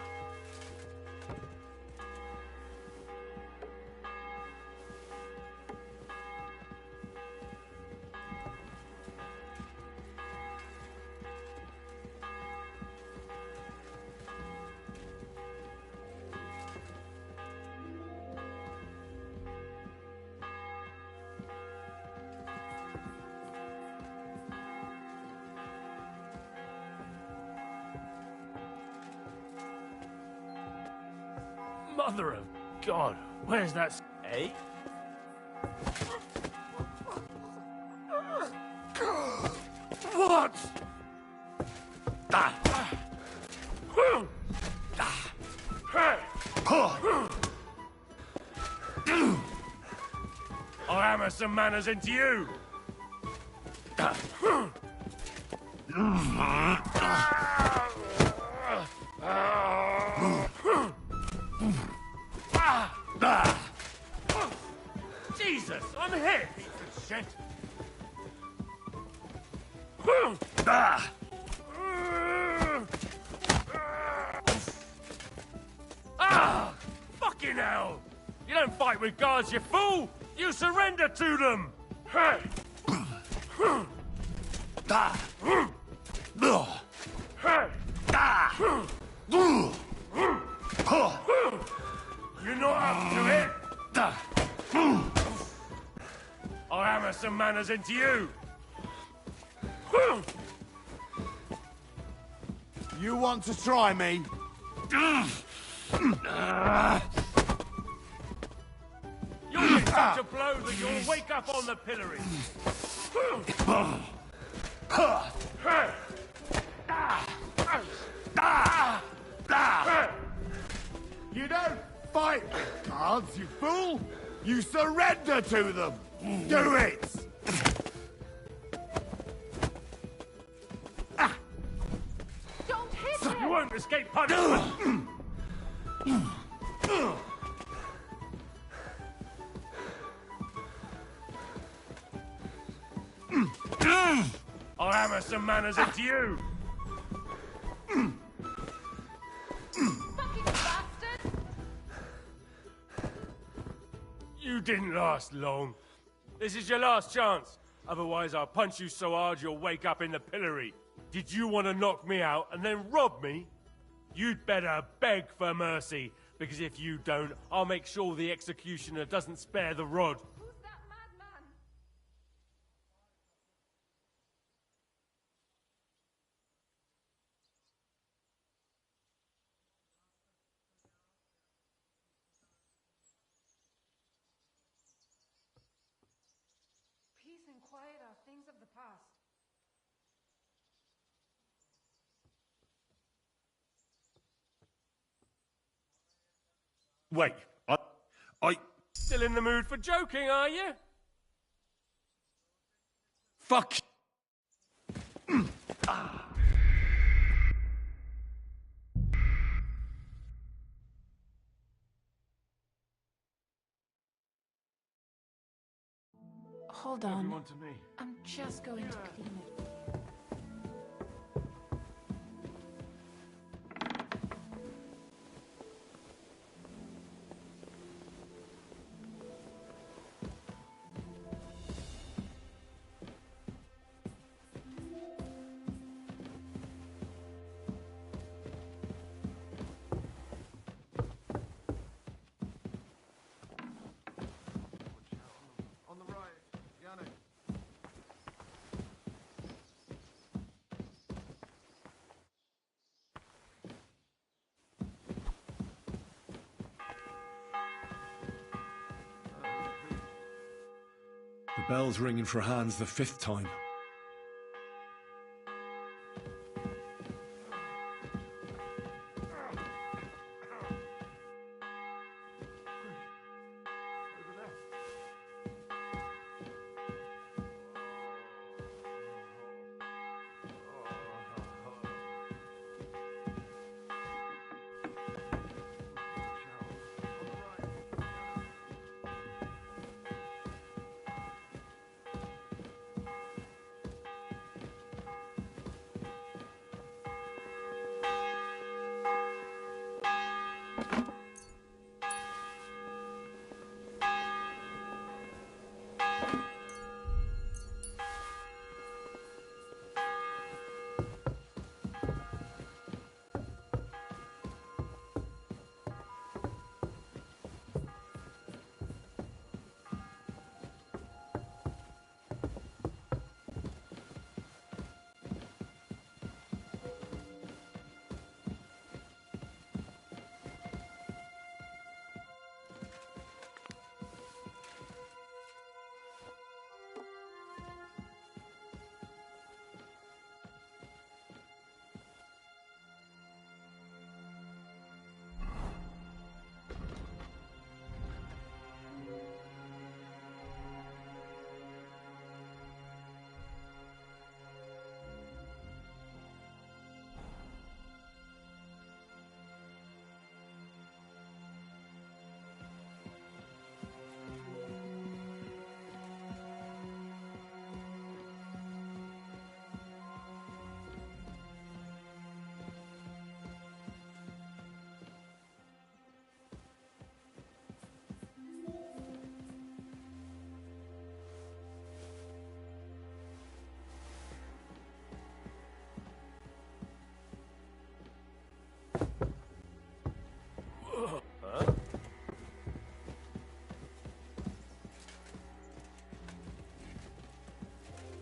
T: Mother of God, where's that... Eh? What? I'll hammer some manners into you.
G: Ah!
T: Ah! Fucking hell! You don't fight with guards, you fool! You surrender to them! Hey!
G: Ah!
T: Hey!
G: Ah!
T: You're not up to it! I'll hammer some manners into you!
P: You want to try me?
T: You'll get such a blow that you'll wake up on the pillory!
P: You don't fight guards, you fool! You surrender to them! Do it!
U: Don't hit him!
T: You won't escape punishment! I'll hammer some manners into you!
U: Fucking bastard!
T: You didn't last long. This is your last chance. Otherwise, I'll punch you so hard you'll wake up in the pillory. Did you want to knock me out and then rob me? You'd better beg for mercy, because if you don't, I'll make sure the executioner doesn't spare the rod.
U: Who's that madman? Peace and quiet are things of the past.
G: Wait, I...
T: Still in the mood for joking, are you?
G: Fuck!
U: Hold on.
T: Everyone to me.
U: I'm just going to clean it.
P: On the right, Yannick.
G: The bell's ringing for Hans the 5th time.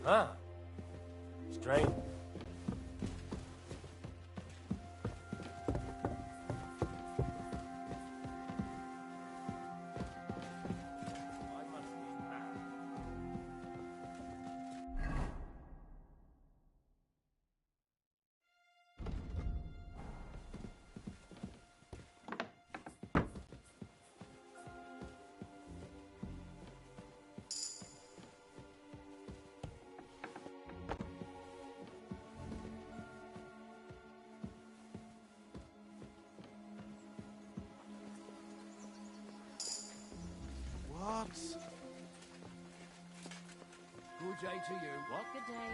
T: Huh. Strange.
O: What? Good day to you. What?
K: Good day.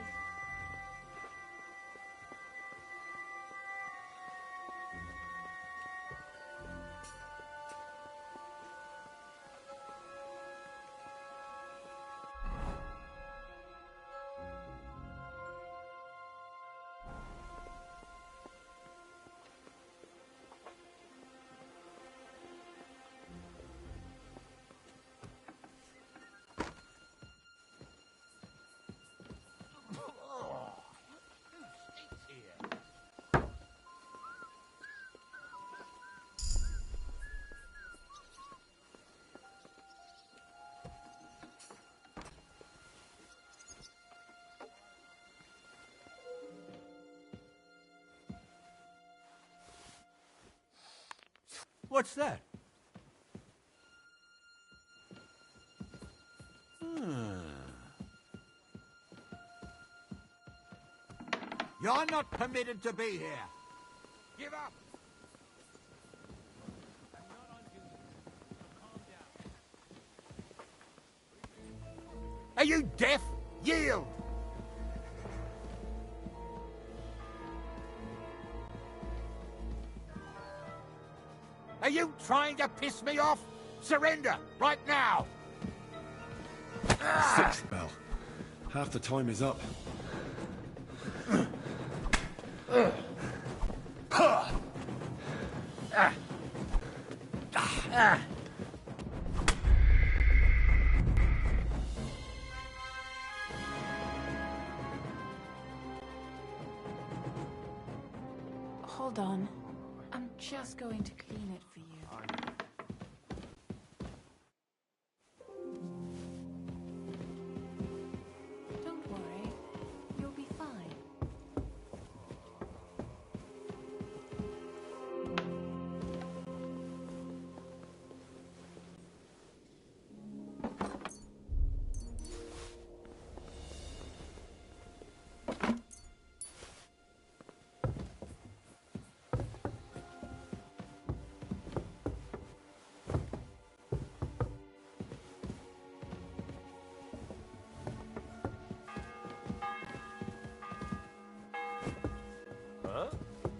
N: What's that? You're not permitted to be here. Give up! Are you deaf? Yield! Are you trying to piss me off? Surrender, right now!
G: Sixth bell. Half the time is up.
U: Hold on. I'm just going to clean it for you. Don't worry. You'll be fine.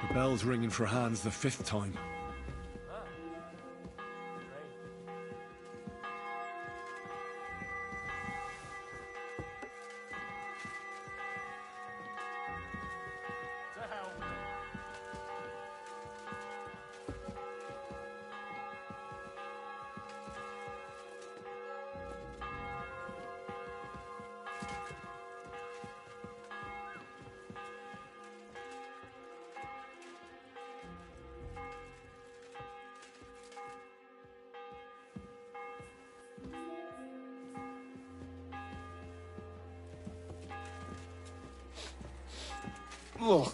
G: The bell's ringing for Hans the 5th time.
T: To hell with it.
P: Look.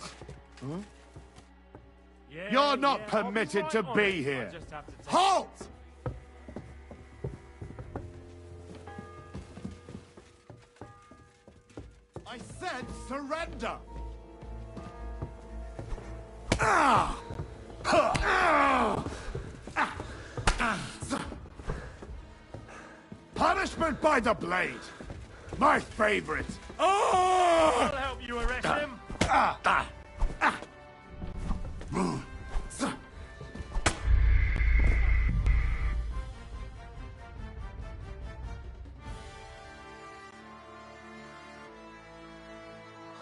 P: Huh?
T: Yeah,
P: You're not
T: yeah, I'll be
P: permitted
T: right
P: to
T: on
P: be
T: it.
P: here.
T: I just have to take
P: Halt! I said surrender! Ah! Punishment by the blade! My favorite!
T: I'll help you arrest him.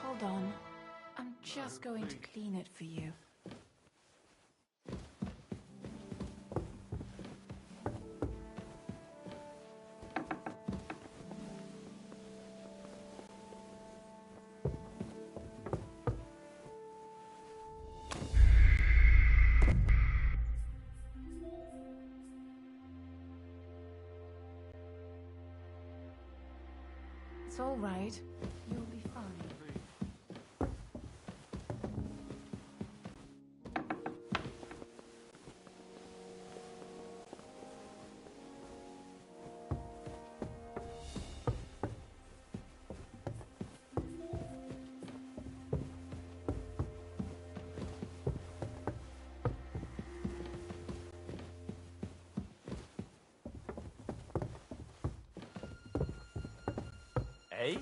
U: Hold on. I'm just going to clean it for you. It's all right. You'll be fine.
T: Eh?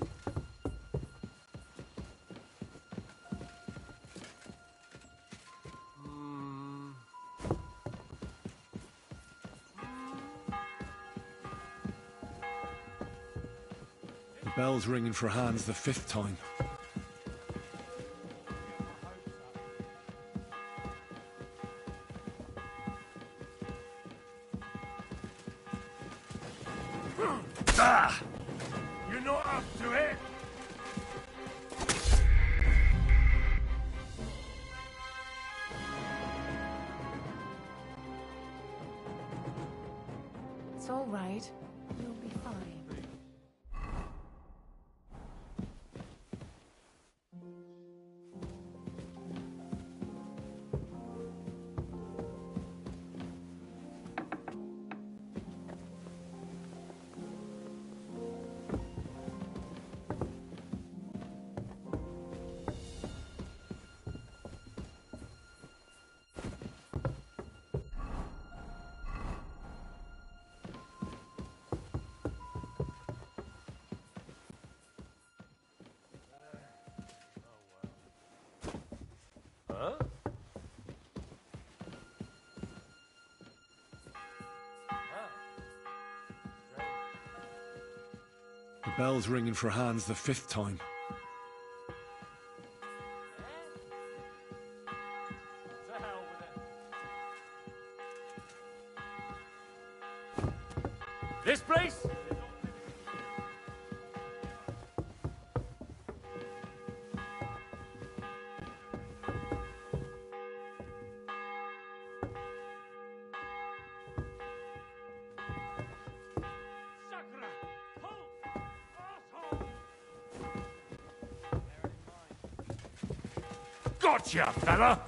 G: The bell's ringing for Hans the 5th time.
T: Ah! You're not up to it?
U: It's all right. You'll be fine.
T: Huh?
G: The bell's ringing for Hans the 5th time.
T: To hell with it. This place? Gotcha, fella!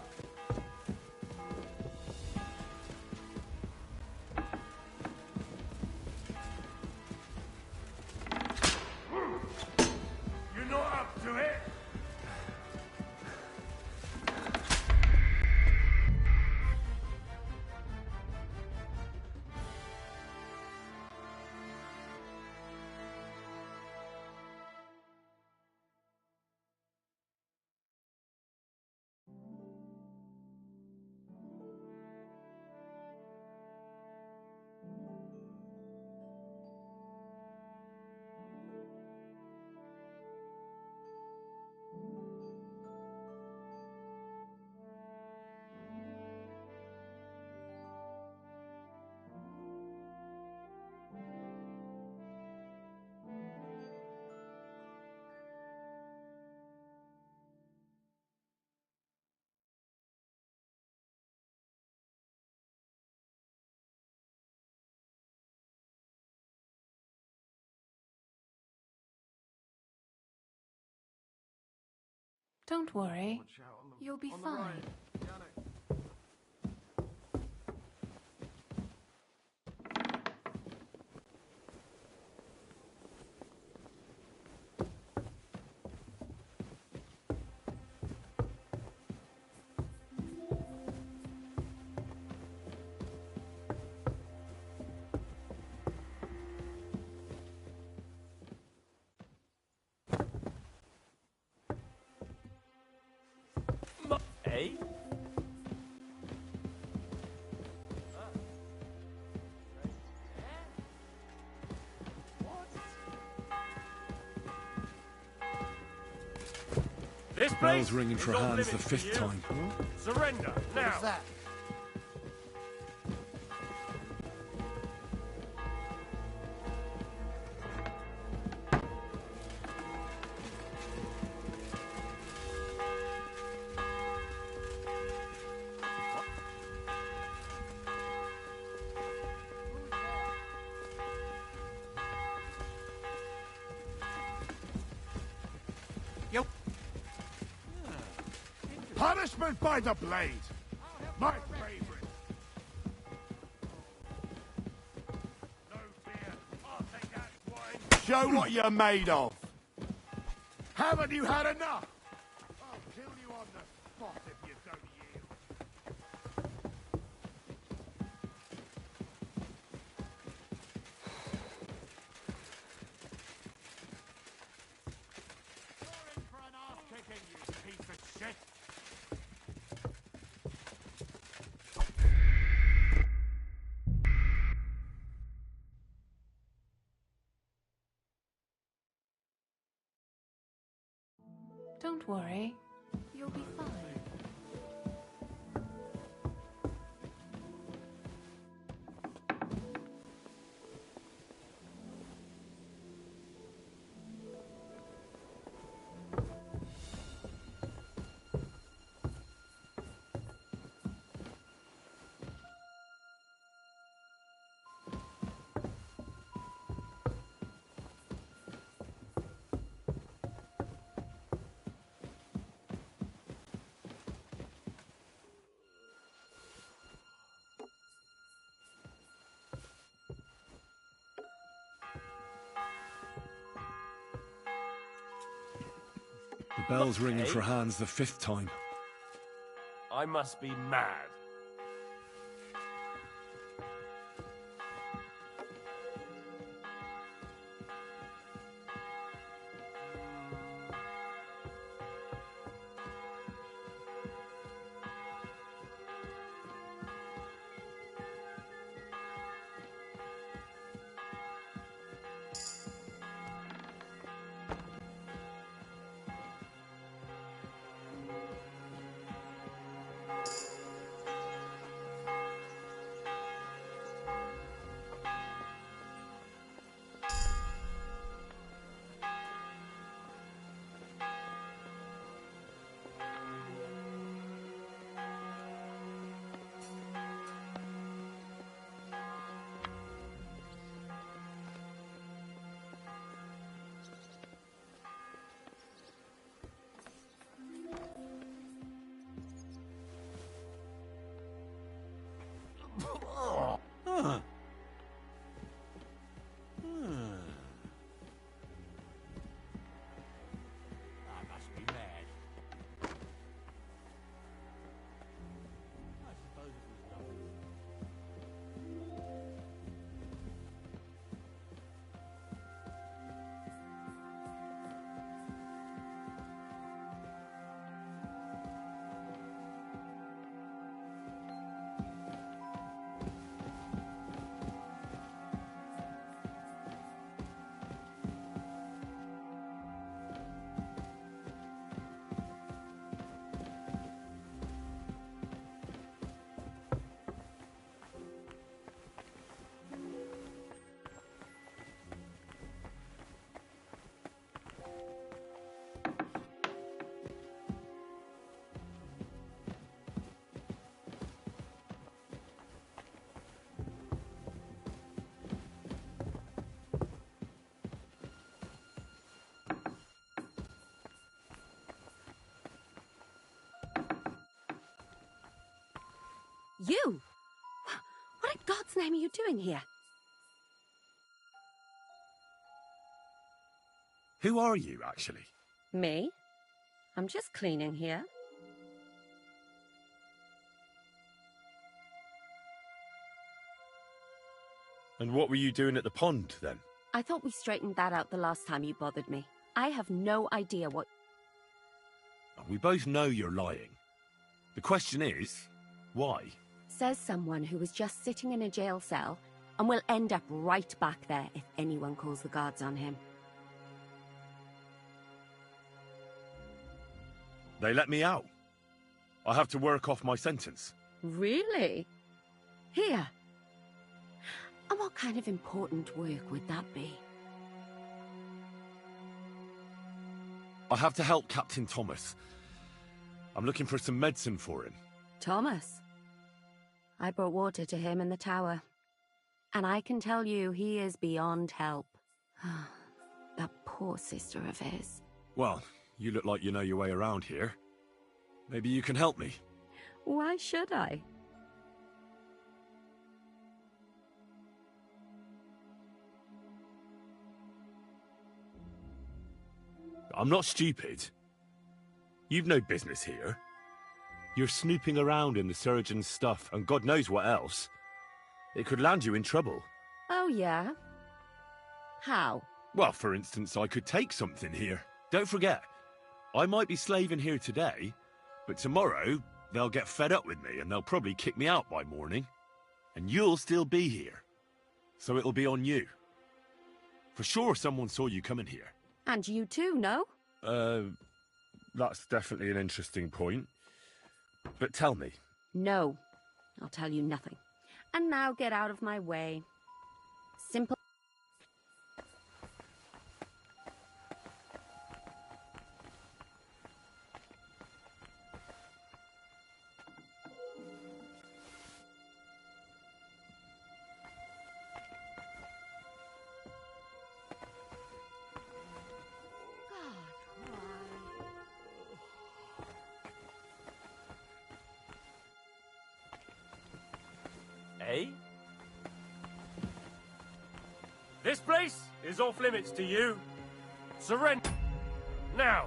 T: You're not up to it?
U: Don't worry. You'll be fine.
T: Eh? This place
G: Bell's ringing for
T: is off
G: Hans the
T: limits to
G: 5th
T: you.
G: time.
T: Surrender now.
O: What's that?
R: Punishment by the blade! My favorite! No fear, I'll take that swine! Show what you're made of! Haven't you had enough? I'll kill you on the spot if you don't yield. You're in for an ass kicking, you piece of shit!
U: Don't worry. You'll be fine.
G: The bell's ringing for Hans the 5th time.
T: I must be mad.
I: You? What in God's name are you doing here?
G: Who are you, actually?
I: Me? I'm just cleaning here.
G: And what were you doing at the pond, then?
I: I thought we straightened that out the last time you bothered me. I have no idea what...
G: We both know you're lying. The question is, why?
I: Says someone who was just sitting in a jail cell and will end up right back there if anyone calls the guards on him.
G: They let me out. I have to work off my sentence.
I: Really? Here? And what kind of important work would that be?
G: I have to help Captain Thomas. I'm looking for some medicine for him.
I: Thomas? I brought water to him in the tower. And I can tell you he is beyond help. That poor sister of his.
G: Well, you look like you know your way around here.
N: Maybe you can help me.
I: Why should I?
N: I'm not stupid. You've no business here. You're snooping around in the surgeon's stuff, and God knows what else. It could land you in trouble.
I: Oh, yeah? How?
N: Well, for instance, I could take something here. Don't forget, I might be slaving here today, but tomorrow they'll get fed up with me and they'll probably kick me out by morning. And you'll still be here. So it'll be on you. For sure someone saw you coming here.
I: And you too, no?
N: That's definitely an interesting point. But tell me.
I: No. I'll tell you nothing. And now get out of my way. Simple.
T: Eh? This place is off limits to you. Surrender. Now.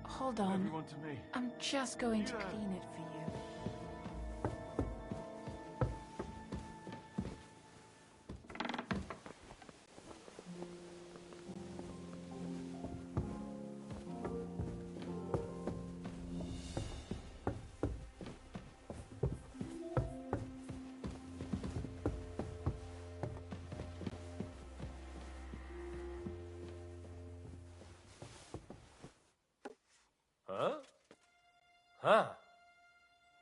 U: Hold on.
T: Everyone to me.
U: I'm just going to clean it for you.
T: Huh? Huh.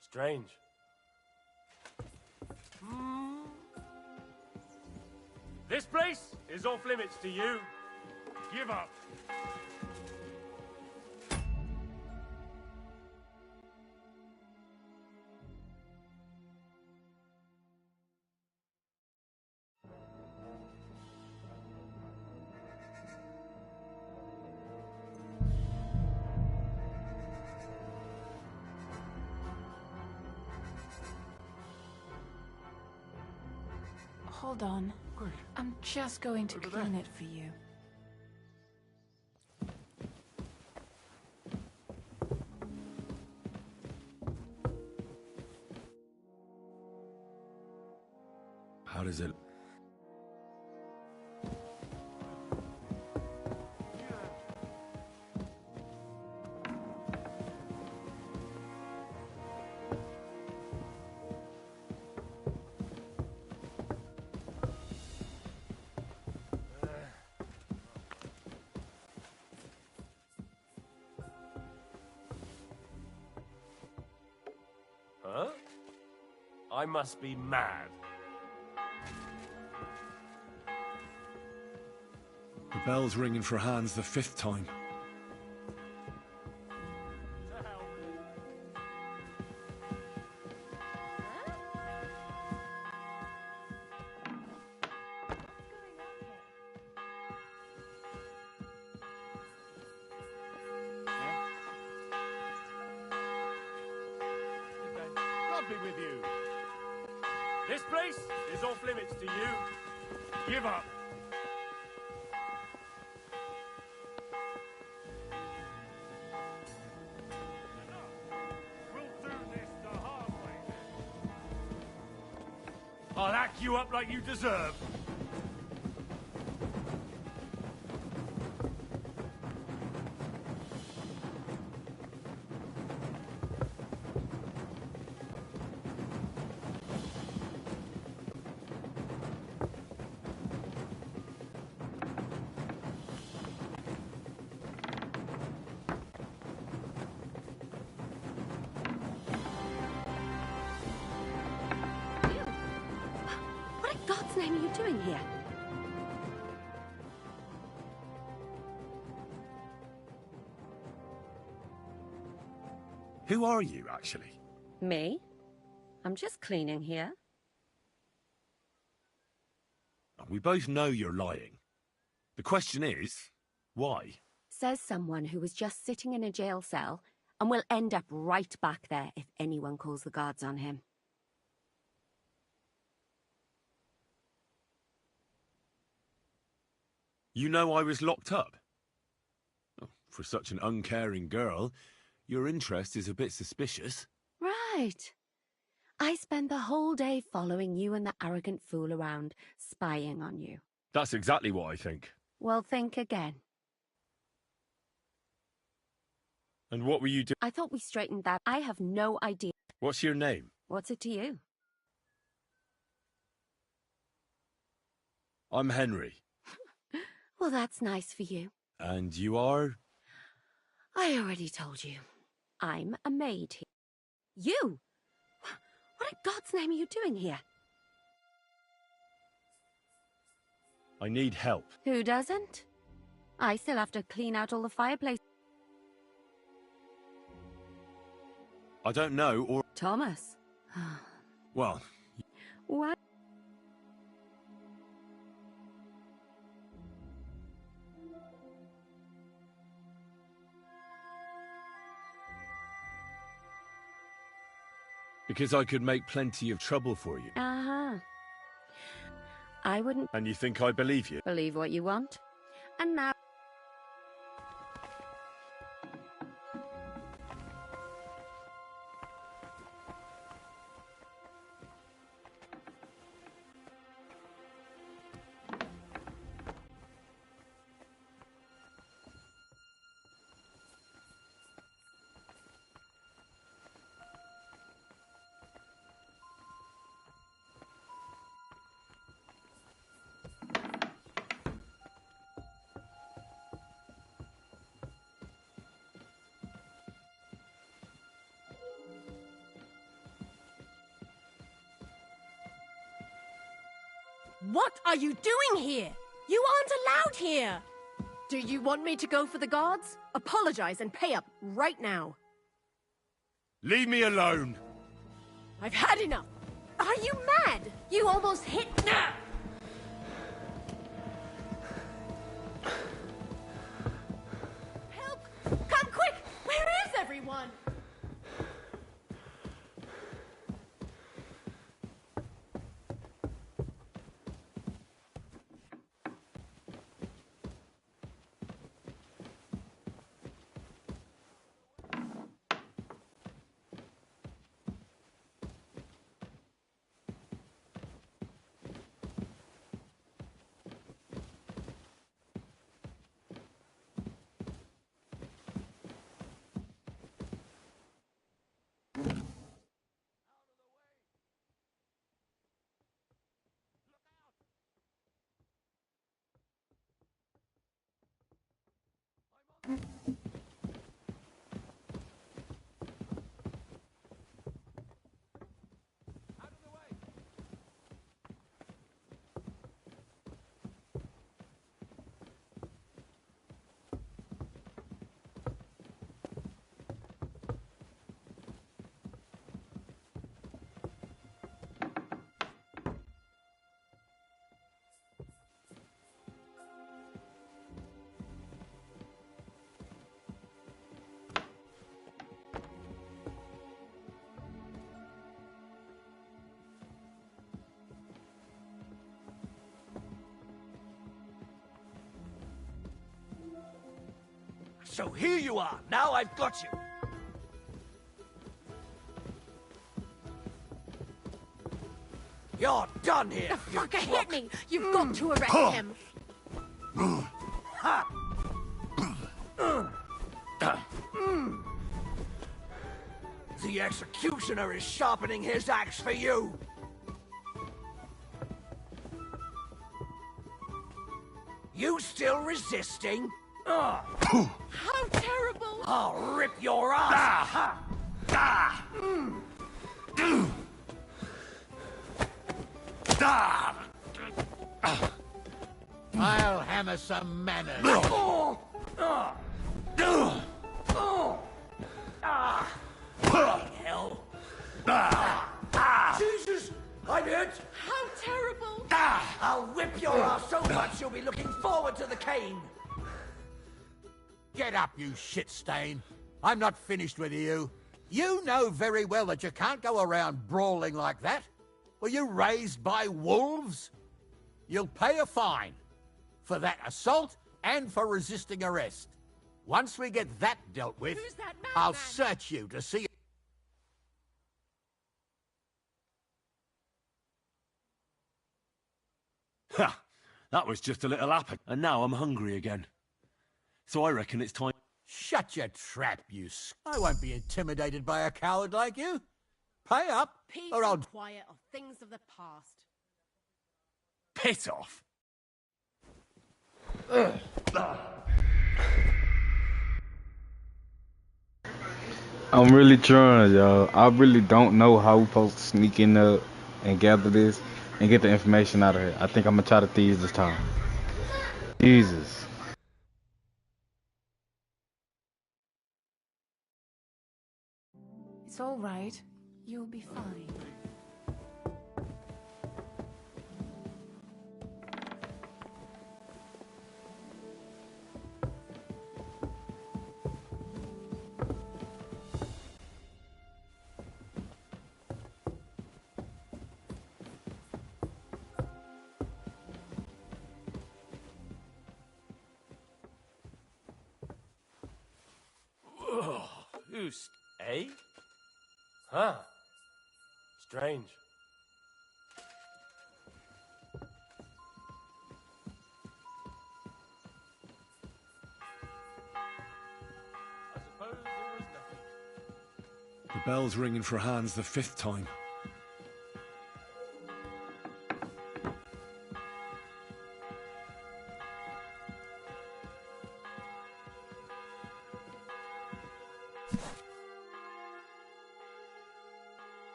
T: Strange. This place is off limits to you. Give up.
U: Hold on. I'm just going to clean it for you.
N: How does it...
T: Huh? I must be mad.
N: The bell's ringing for Hans the 5th time.
T: Rugby with you. This place is off limits to you. Give up. We'll do this the hard way. I'll hack you up like you deserve.
I: What in God's name are you doing here?
N: Who are you, actually?
I: Me? I'm just cleaning here.
N: we both know you're lying. The question is, why?
I: Says someone who was just sitting in a jail cell and will end up right back there if anyone calls the guards on him.
N: You know I was locked up? Oh, for such an uncaring girl, your interest is a bit suspicious.
I: Right. I spent the whole day following you and the arrogant fool around, spying on you.
N: That's exactly what I think.
I: Well, think again.
N: And what were you doing?
I: I thought we straightened that. I have no idea.
N: What's your name?
I: What's it to you?
N: I'm Henry.
I: Well, that's nice for you.
N: And you are?
I: I already told you. I'm a maid here. You? What in God's name are you doing here?
N: I need help.
I: Who doesn't? I still have to clean out all the fireplace.
N: I don't know, or...
I: Thomas.
N: Well...
I: What?
N: Because I could make plenty of trouble for you.
I: Uh-huh. I wouldn't...
N: And you think I believe you?
I: Believe what you want. And now...
C: What are you doing here? You aren't allowed here! Do you want me to go for the guards? Apologize and pay up right now.
N: Leave me alone!
C: I've had enough! Are you mad? You almost hit... Help! Come quick! Where is everyone?
F: So here you are. Now I've got you. You're done here.
C: The fucker hit me! You've got to arrest him!
F: The executioner is sharpening his axe for you. You still resisting?
C: How terrible!
F: I'll rip your ass!
O: I'll hammer some manners.
F: Hell. Jesus! I'm hit!
C: How terrible!
F: I'll
O: I'll whip your ass so much you'll be looking forward to the cane.
R: Get up, you shit stain. I'm not finished with you. You know very well that you can't go around brawling like that. Were you raised by wolves? You'll pay a fine for that assault and for resisting arrest. Once we get that dealt with, I'll search you to see...
N: Ha! That was just a little apple, and now I'm hungry again. So I reckon it's time...
R: Shut your trap, you I won't be intimidated by a coward like you. Pay up,
C: Peace
R: or I'll...
C: and quiet are things of the past.
N: Piss off!
A: I'm really trying, y'all. I really don't know how we supposed to sneak in up and gather this and get the information out of here. I think I'm gonna try the thieves this time. Jesus.
U: It's all right. You'll be fine.
T: Who's... eh? Huh. Strange. I suppose there was nothing.
N: The bell's ringing for Hans the 5th time.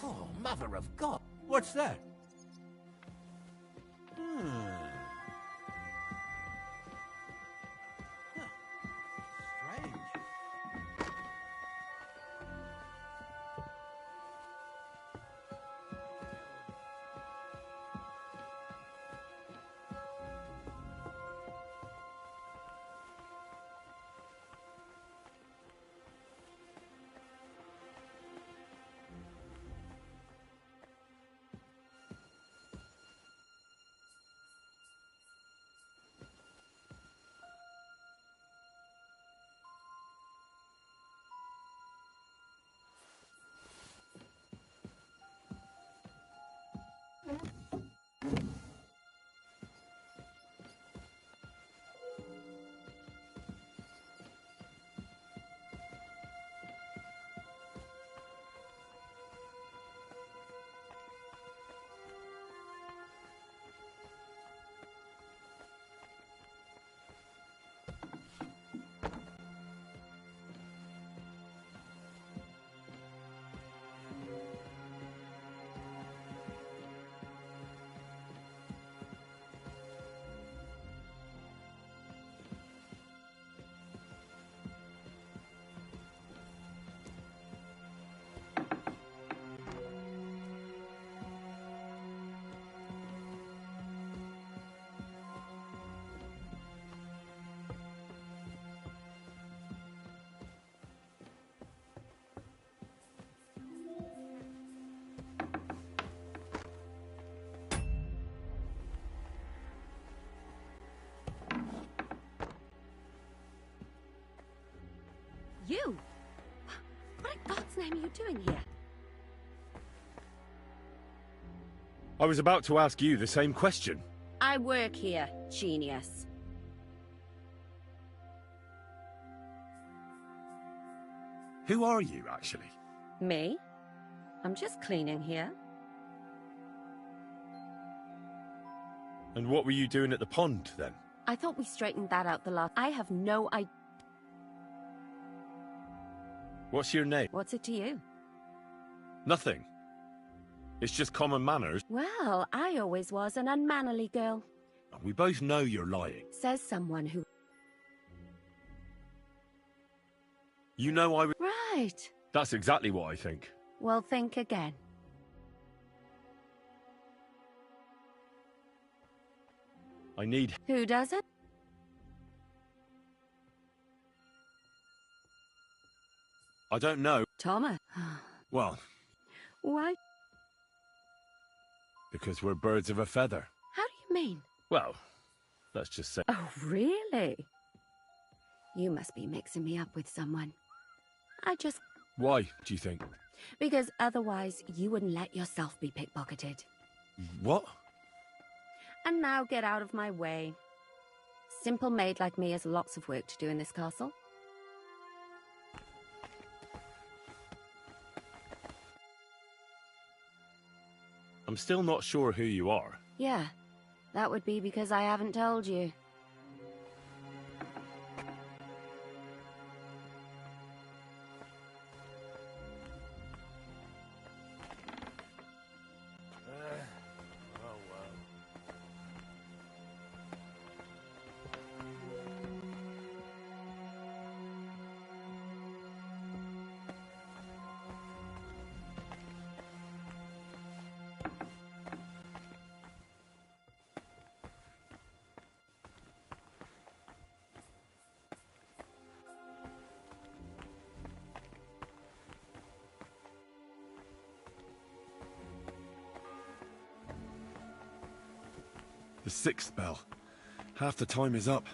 R: Oh, mother of God. What's that? Hmm. Strange.
I: You? What in God's name are you doing here?
N: I was about to ask you the same question.
I: I work here, genius.
N: Who are you, actually?
I: Me? I'm just cleaning here.
N: And what were you doing at the pond, then?
I: I thought we straightened that out the last... I have no idea.
N: What's your name?
I: What's it to you?
N: Nothing. It's just common manners.
I: Well, I always was an unmannerly girl.
N: We both know you're lying.
I: Says someone who...
N: You know I would...
I: Right.
N: That's exactly what I think.
I: Well, think again.
N: I need...
I: Who doesn't?
N: I don't know.
I: Thomas.
N: Well,
I: Why?
N: because we're birds of a feather.
I: How do you mean?
N: Well, let's just say...
I: Oh, really? You must be mixing me up with someone. I just...
N: Why, do you think?
I: Because otherwise you wouldn't let yourself be pickpocketed.
N: What?
I: And now get out of my way. Simple maid like me has lots of work to do in this castle.
N: I'm still not sure who you are.
I: Yeah, that would be because I haven't told you.
T: Oh, well.
N: The sixth bell. Half the time is up.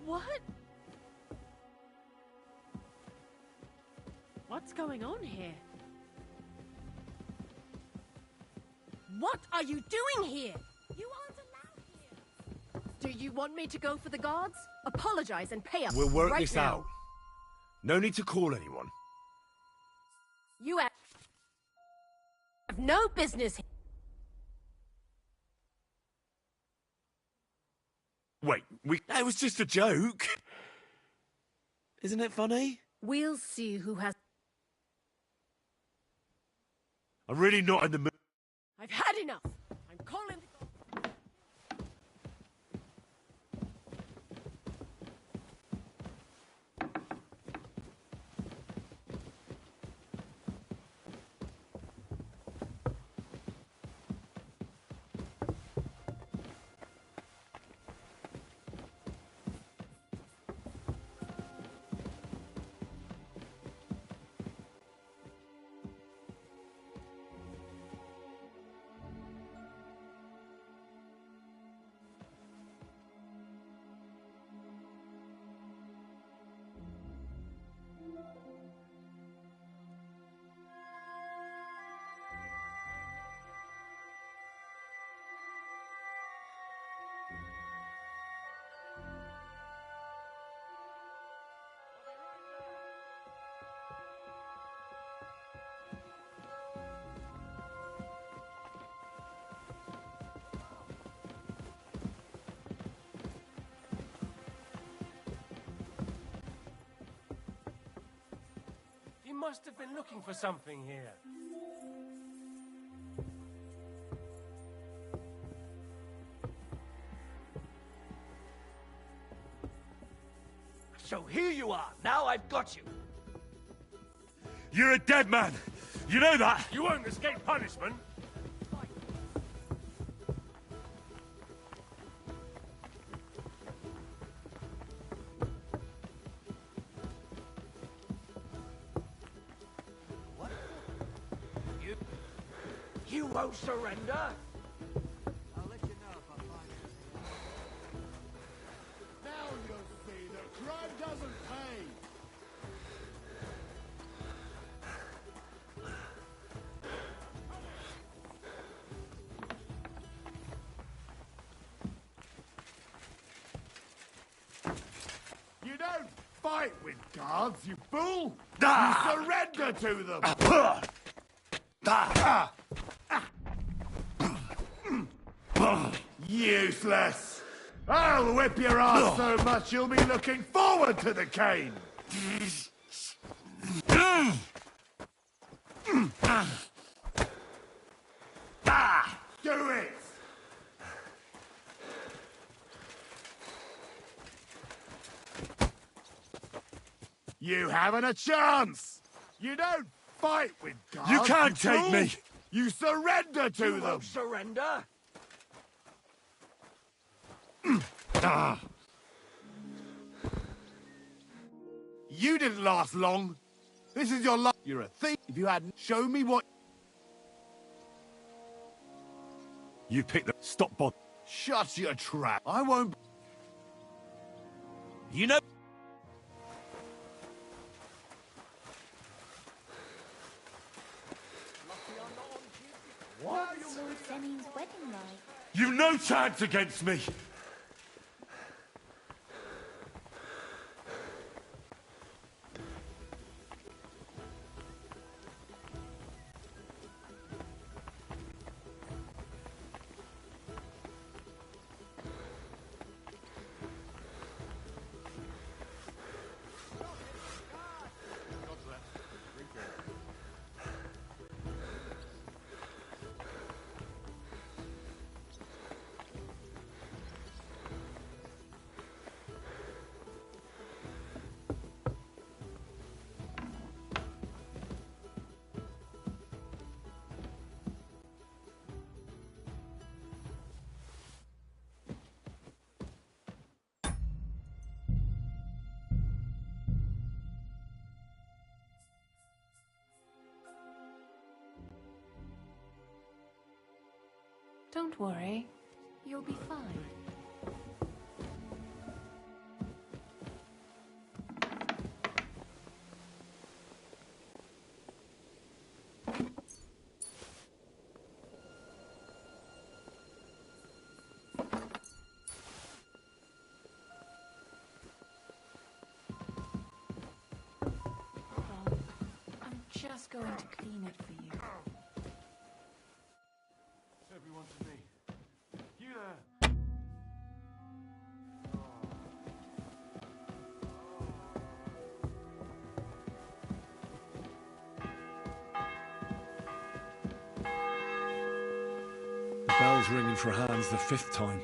C: What? What's going on here? What are you doing here? You aren't allowed here. Do you want me to go for the guards? Apologize and pay up
N: We'll work
C: right
N: this
C: now.
N: out. No need to call anyone.
C: You have no business here.
N: Wait, that was just a joke. Isn't it funny?
C: We'll see who has...
N: I'm really not in the mood.
C: I've had enough. I'm calling...
T: must have been looking for something here.
Q: So here you are. Now I've got you.
N: You're a dead man. You know that?
T: You won't escape punishment.
Q: What? You won't surrender?
P: I'll let you know if I find anything. Now you'll see that crime doesn't pay. You don't fight with guards, you fool! You surrender to them! Useless! I'll whip your ass so much you'll be looking forward to the cane! Do it! You haven't a chance! You don't fight with guards.
N: You can't take
P: fool.
N: me!
P: You surrender to
Q: You
P: them!
Q: won't surrender?
P: You didn't last long. This is your life. You're a thief. If you hadn't shown me what...
N: You picked the... Stop bot.
P: Shut your trap. I won't...
N: You know...
D: What's Lord Senning's wedding like?
N: You've no chance against me!
U: Don't worry. You'll be fine. Hold on. I'm just going to clean it for you.
T: Everyone to me. You there.
N: The bell's ringing for Hans the 5th time.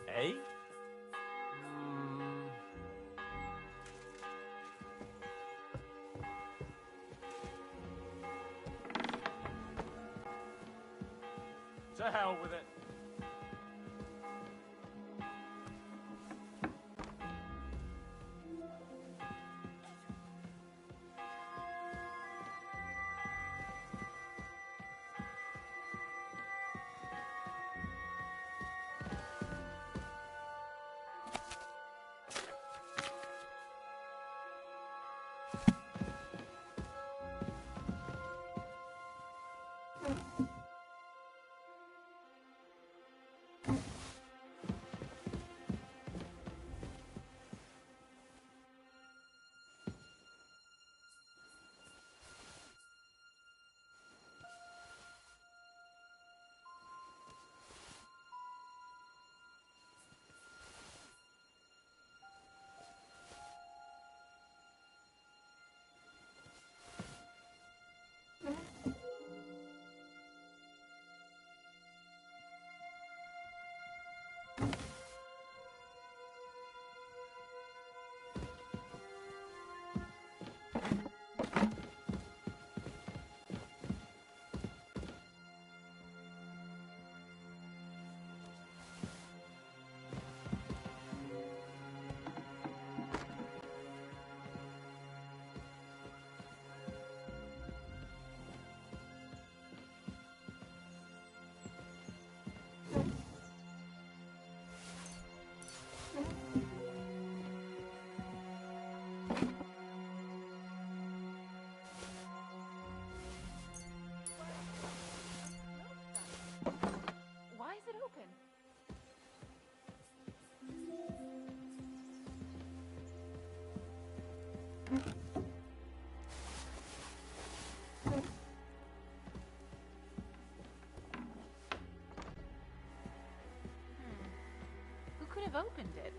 T: Eh? To hell with it.
K: opened it.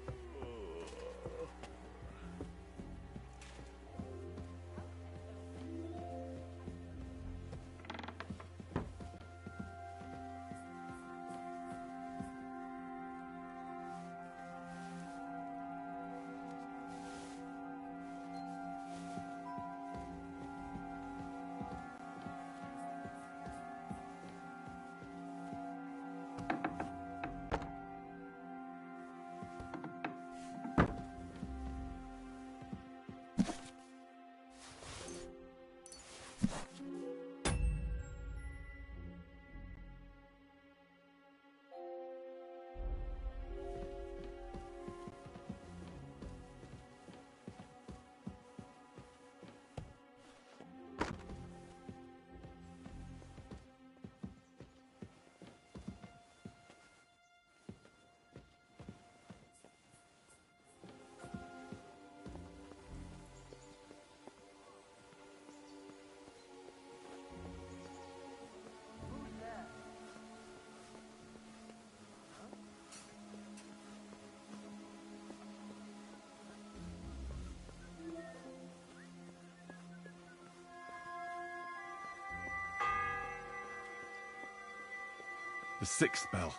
N: The sixth bell.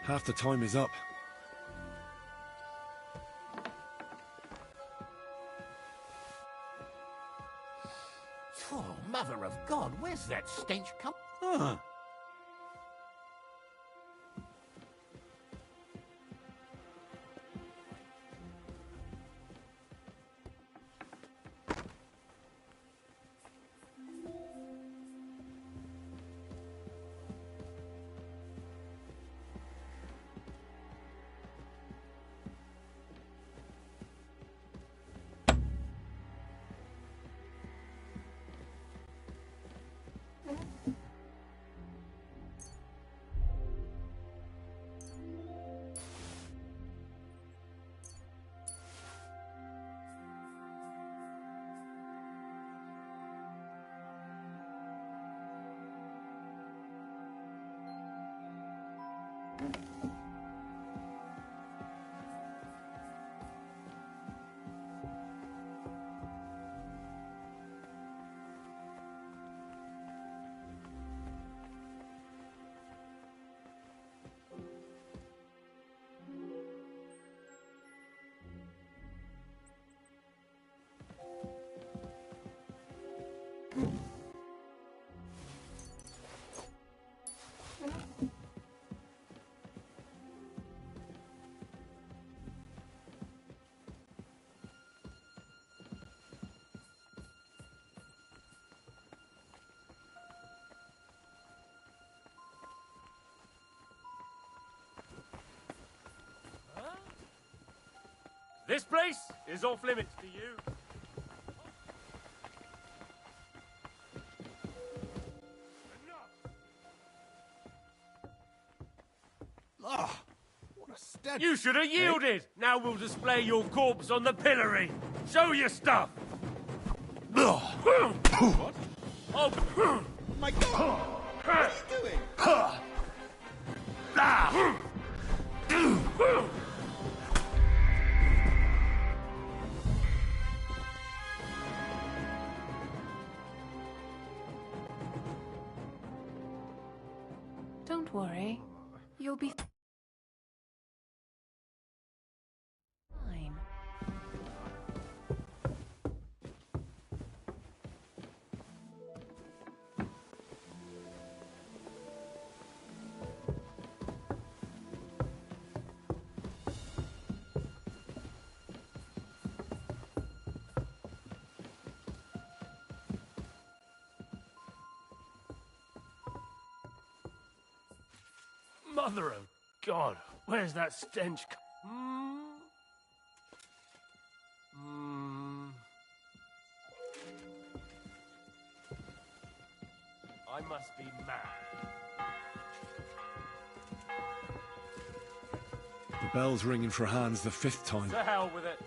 N: Half the time is up.
Q: Oh, mother of God, where's that stench come?
T: This place is off limits to you.
P: Ah, what a stench!
T: You should have yielded! Now we'll display your corpse on the pillory. Show your stuff!
P: What?
T: Oh,
P: My God! What are you doing?
U: Don't worry. You'll be fine.
T: mother of God, where's that stench? I must be mad.
N: The bell's ringing for Hans the fifth time.
T: To hell with it.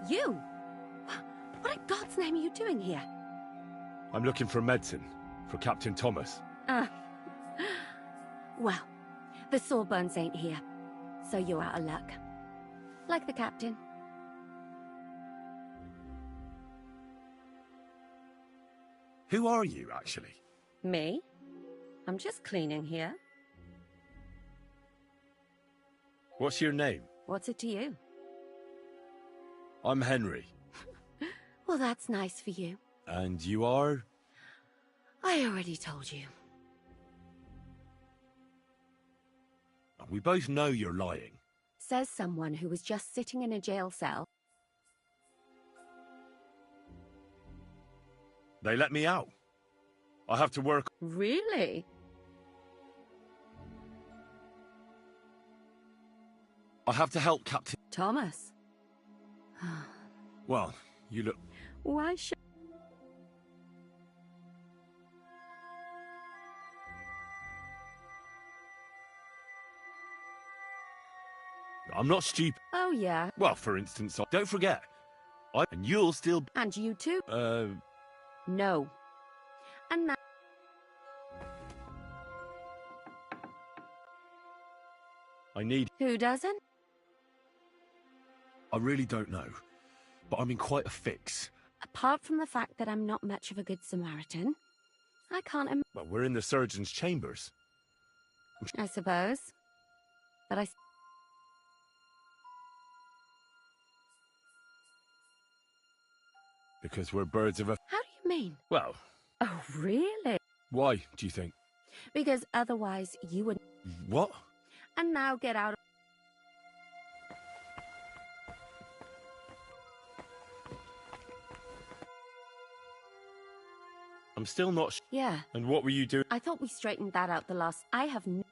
I: You? What in God's name are you doing here?
N: I'm looking for medicine for Captain Thomas.
I: Well, the Sawbones ain't here, so you're out of luck. Like the captain.
N: Who are you, actually?
I: Me? I'm just cleaning here.
N: What's your name?
I: What's it to you?
N: I'm Henry.
I: Well, that's nice for you.
N: And you are?
I: I already told you.
N: We both know you're lying.
I: Says someone who was just sitting in a jail cell.
N: They let me out. I have to work.
I: Really?
N: I have to help Captain...
I: Thomas.
N: Well, you look...
I: Why should...
N: I'm not stupid.
I: Oh, yeah.
N: Well, for instance, don't forget. And you'll still...
I: And you too?
N: No.
I: And now...
N: I need...
I: Who doesn't?
N: I really don't know. But I'm in quite a fix.
I: Apart from the fact that I'm not much of a good Samaritan, I can't
N: Well, we're in the surgeon's chambers.
I: I suppose. But I...
N: Because we're birds of a...
I: How do you mean?
N: Well,
I: Oh, really?
N: why, do you think?
I: Because otherwise you would...
N: What?
I: And now get out of...
N: I'm still not...
I: Yeah.
N: And what were you doing?
I: I thought we straightened that out the last... I have no...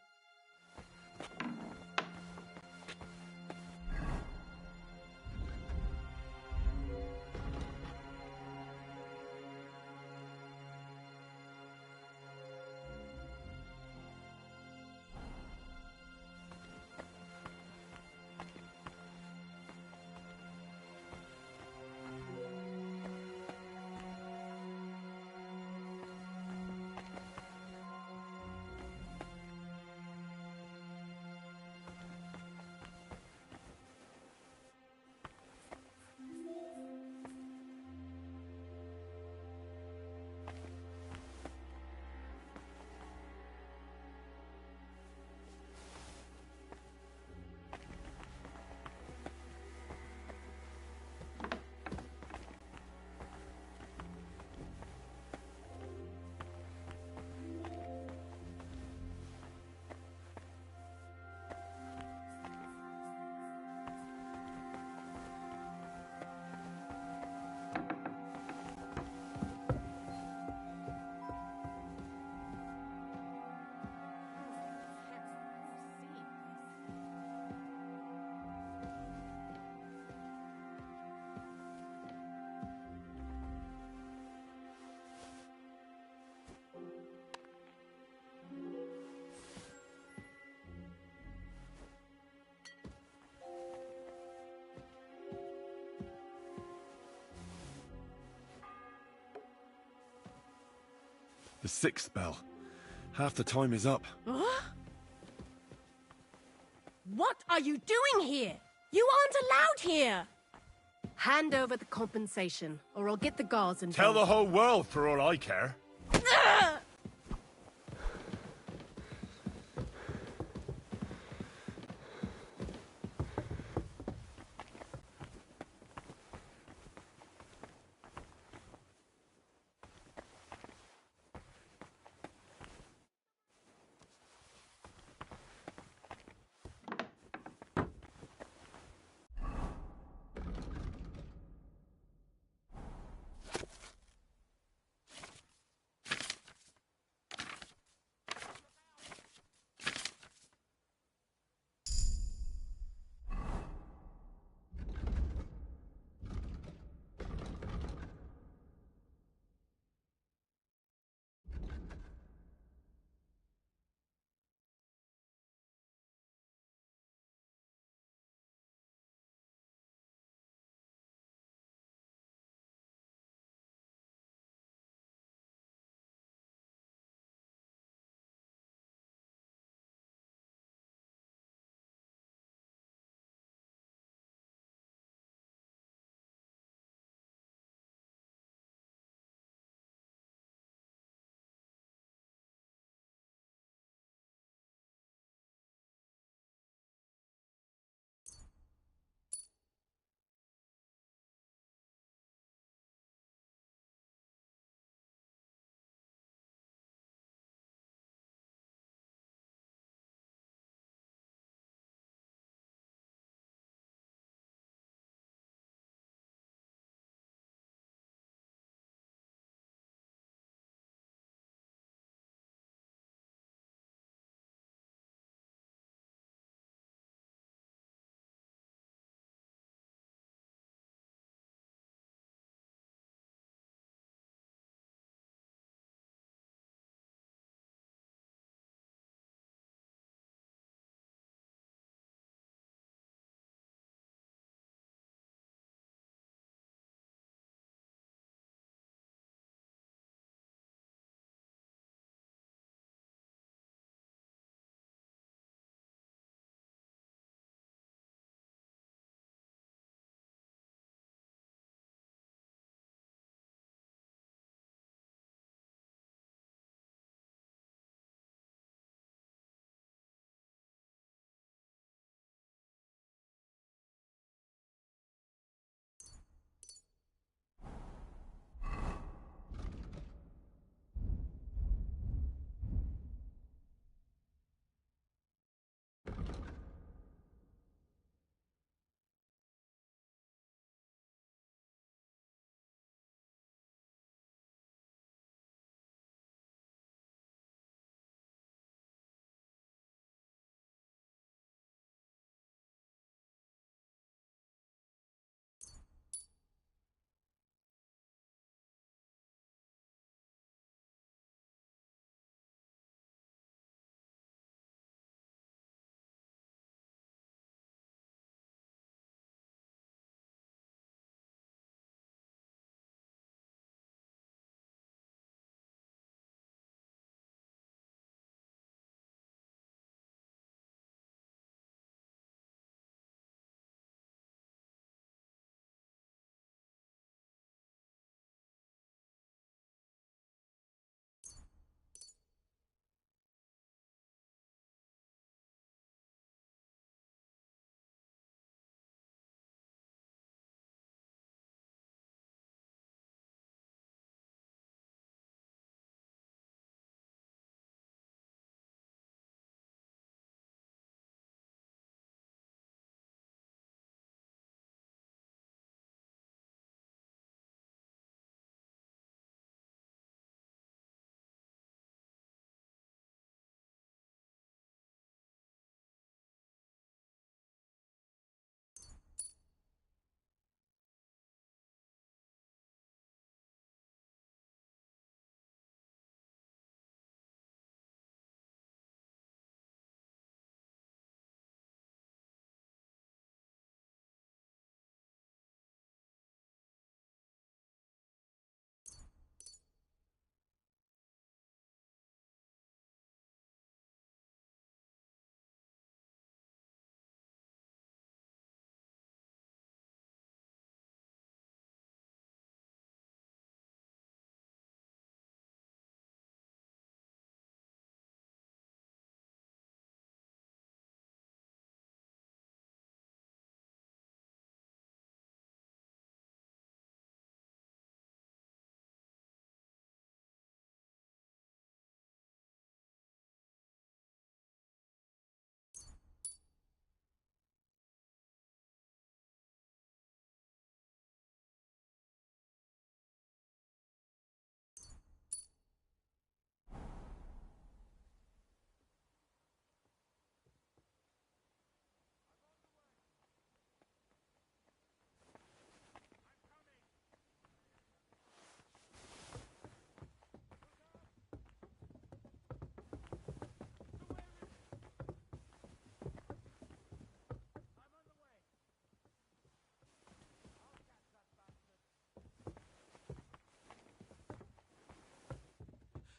N: The sixth bell. Half the time is up.
C: What are you doing here? You aren't allowed here! Hand over the compensation, or I'll get the guards involved.
N: Tell the whole world for all I care.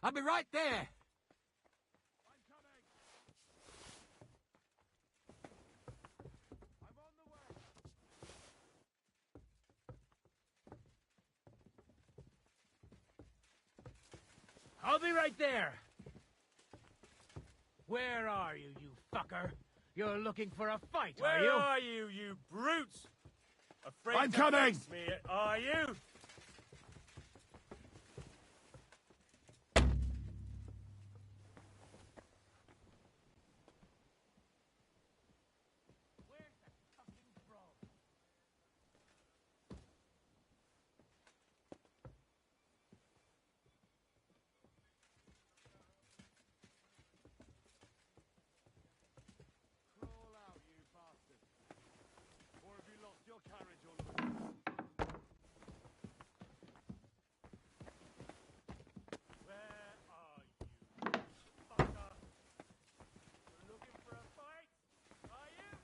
Q: I'll be right there.
J: I'll be right there. Where are you, you fucker? You're looking for a fight, are you?
T: Where are you, you brutes? Afraid
G: I'm
T: to
G: coming!
T: face me, are you?
G: Crawl out, you bastard. Or have you lost your carriage already?
T: Where are you, fucker? You're looking for a fight, are you?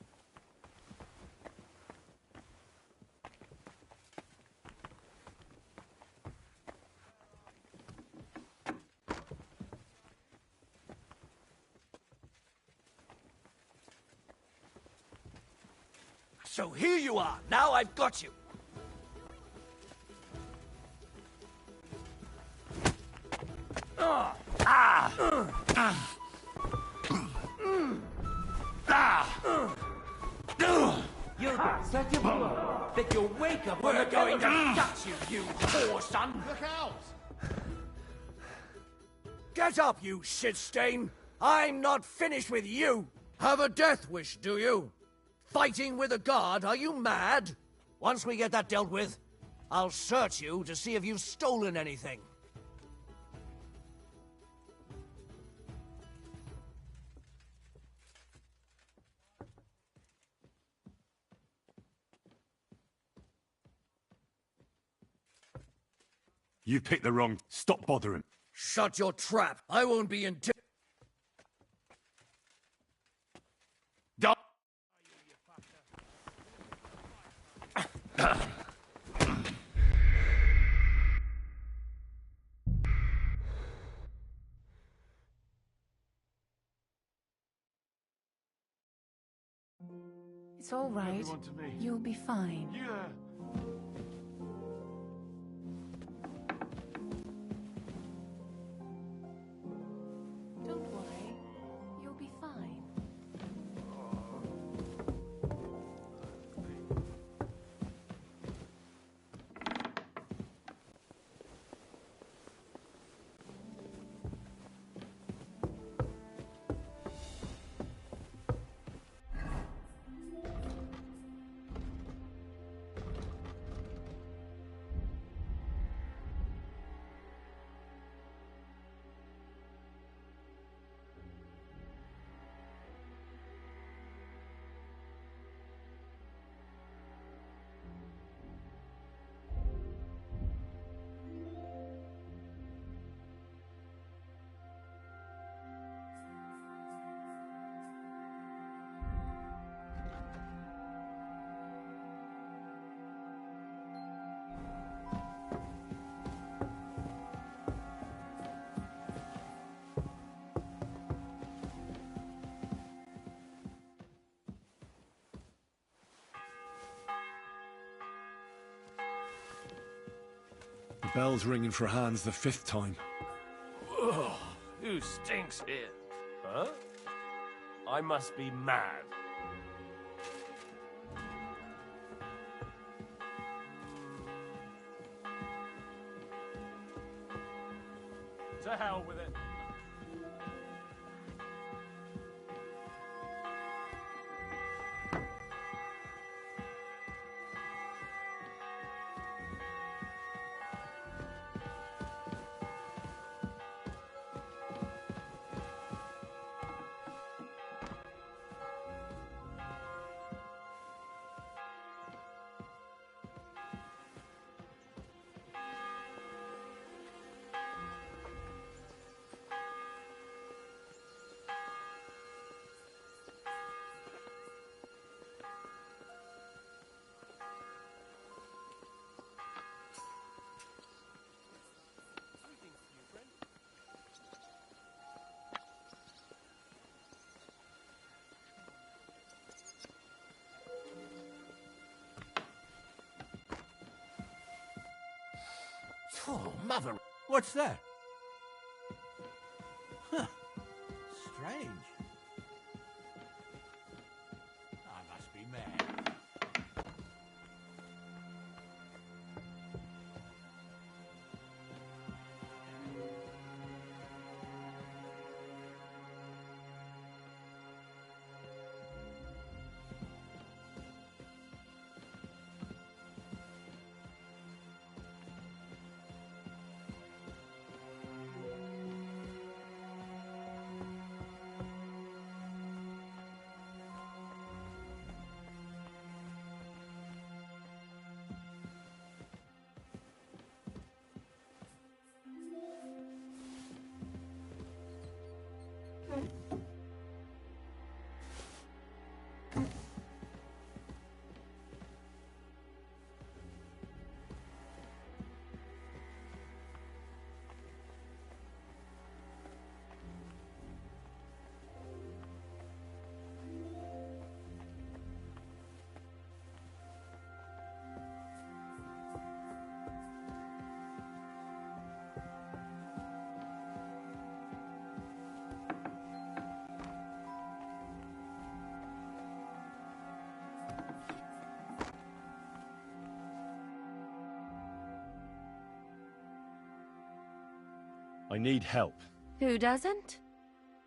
F: So here you are. Now I've got you.
J: You'll get such a blow that you'll wake up when
F: We're
J: the
F: going to
J: Deliverance-
F: gut you whore son.
G: Look out!
F: Get up, you shit stain. I'm not finished with you. Have a death wish, do you? Fighting with a guard, are you mad? Once we get that dealt with, I'll search you to see if you've stolen anything.
N: You picked the wrong... Stop bothering.
F: Shut your trap. I won't be
N: Don't...
U: It's all right.
G: Everyone to me.
U: You'll be fine.
G: Yeah.
U: Don't worry. You'll be fine.
N: The bell's ringing for Hans the 5th time.
T: Ugh, who stinks here? Huh? I must be mad. To hell with it.
Q: Oh, mother...
T: What's that? Huh. Strange. I must be mad.
N: I need help.
I: Who doesn't?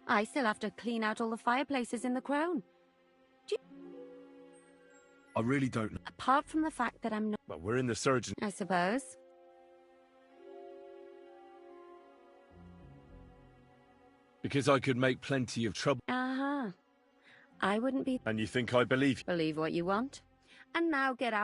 I: I still have to clean out all the fireplaces in the Crone.
N: I really don't know.
I: Apart from the fact that I'm not...
N: But we're in the surgeon.
I: I suppose.
N: Because I could make plenty of trouble.
I: Uh-huh. I wouldn't be...
N: And you think I believe you?
I: Believe what you want. And now get out.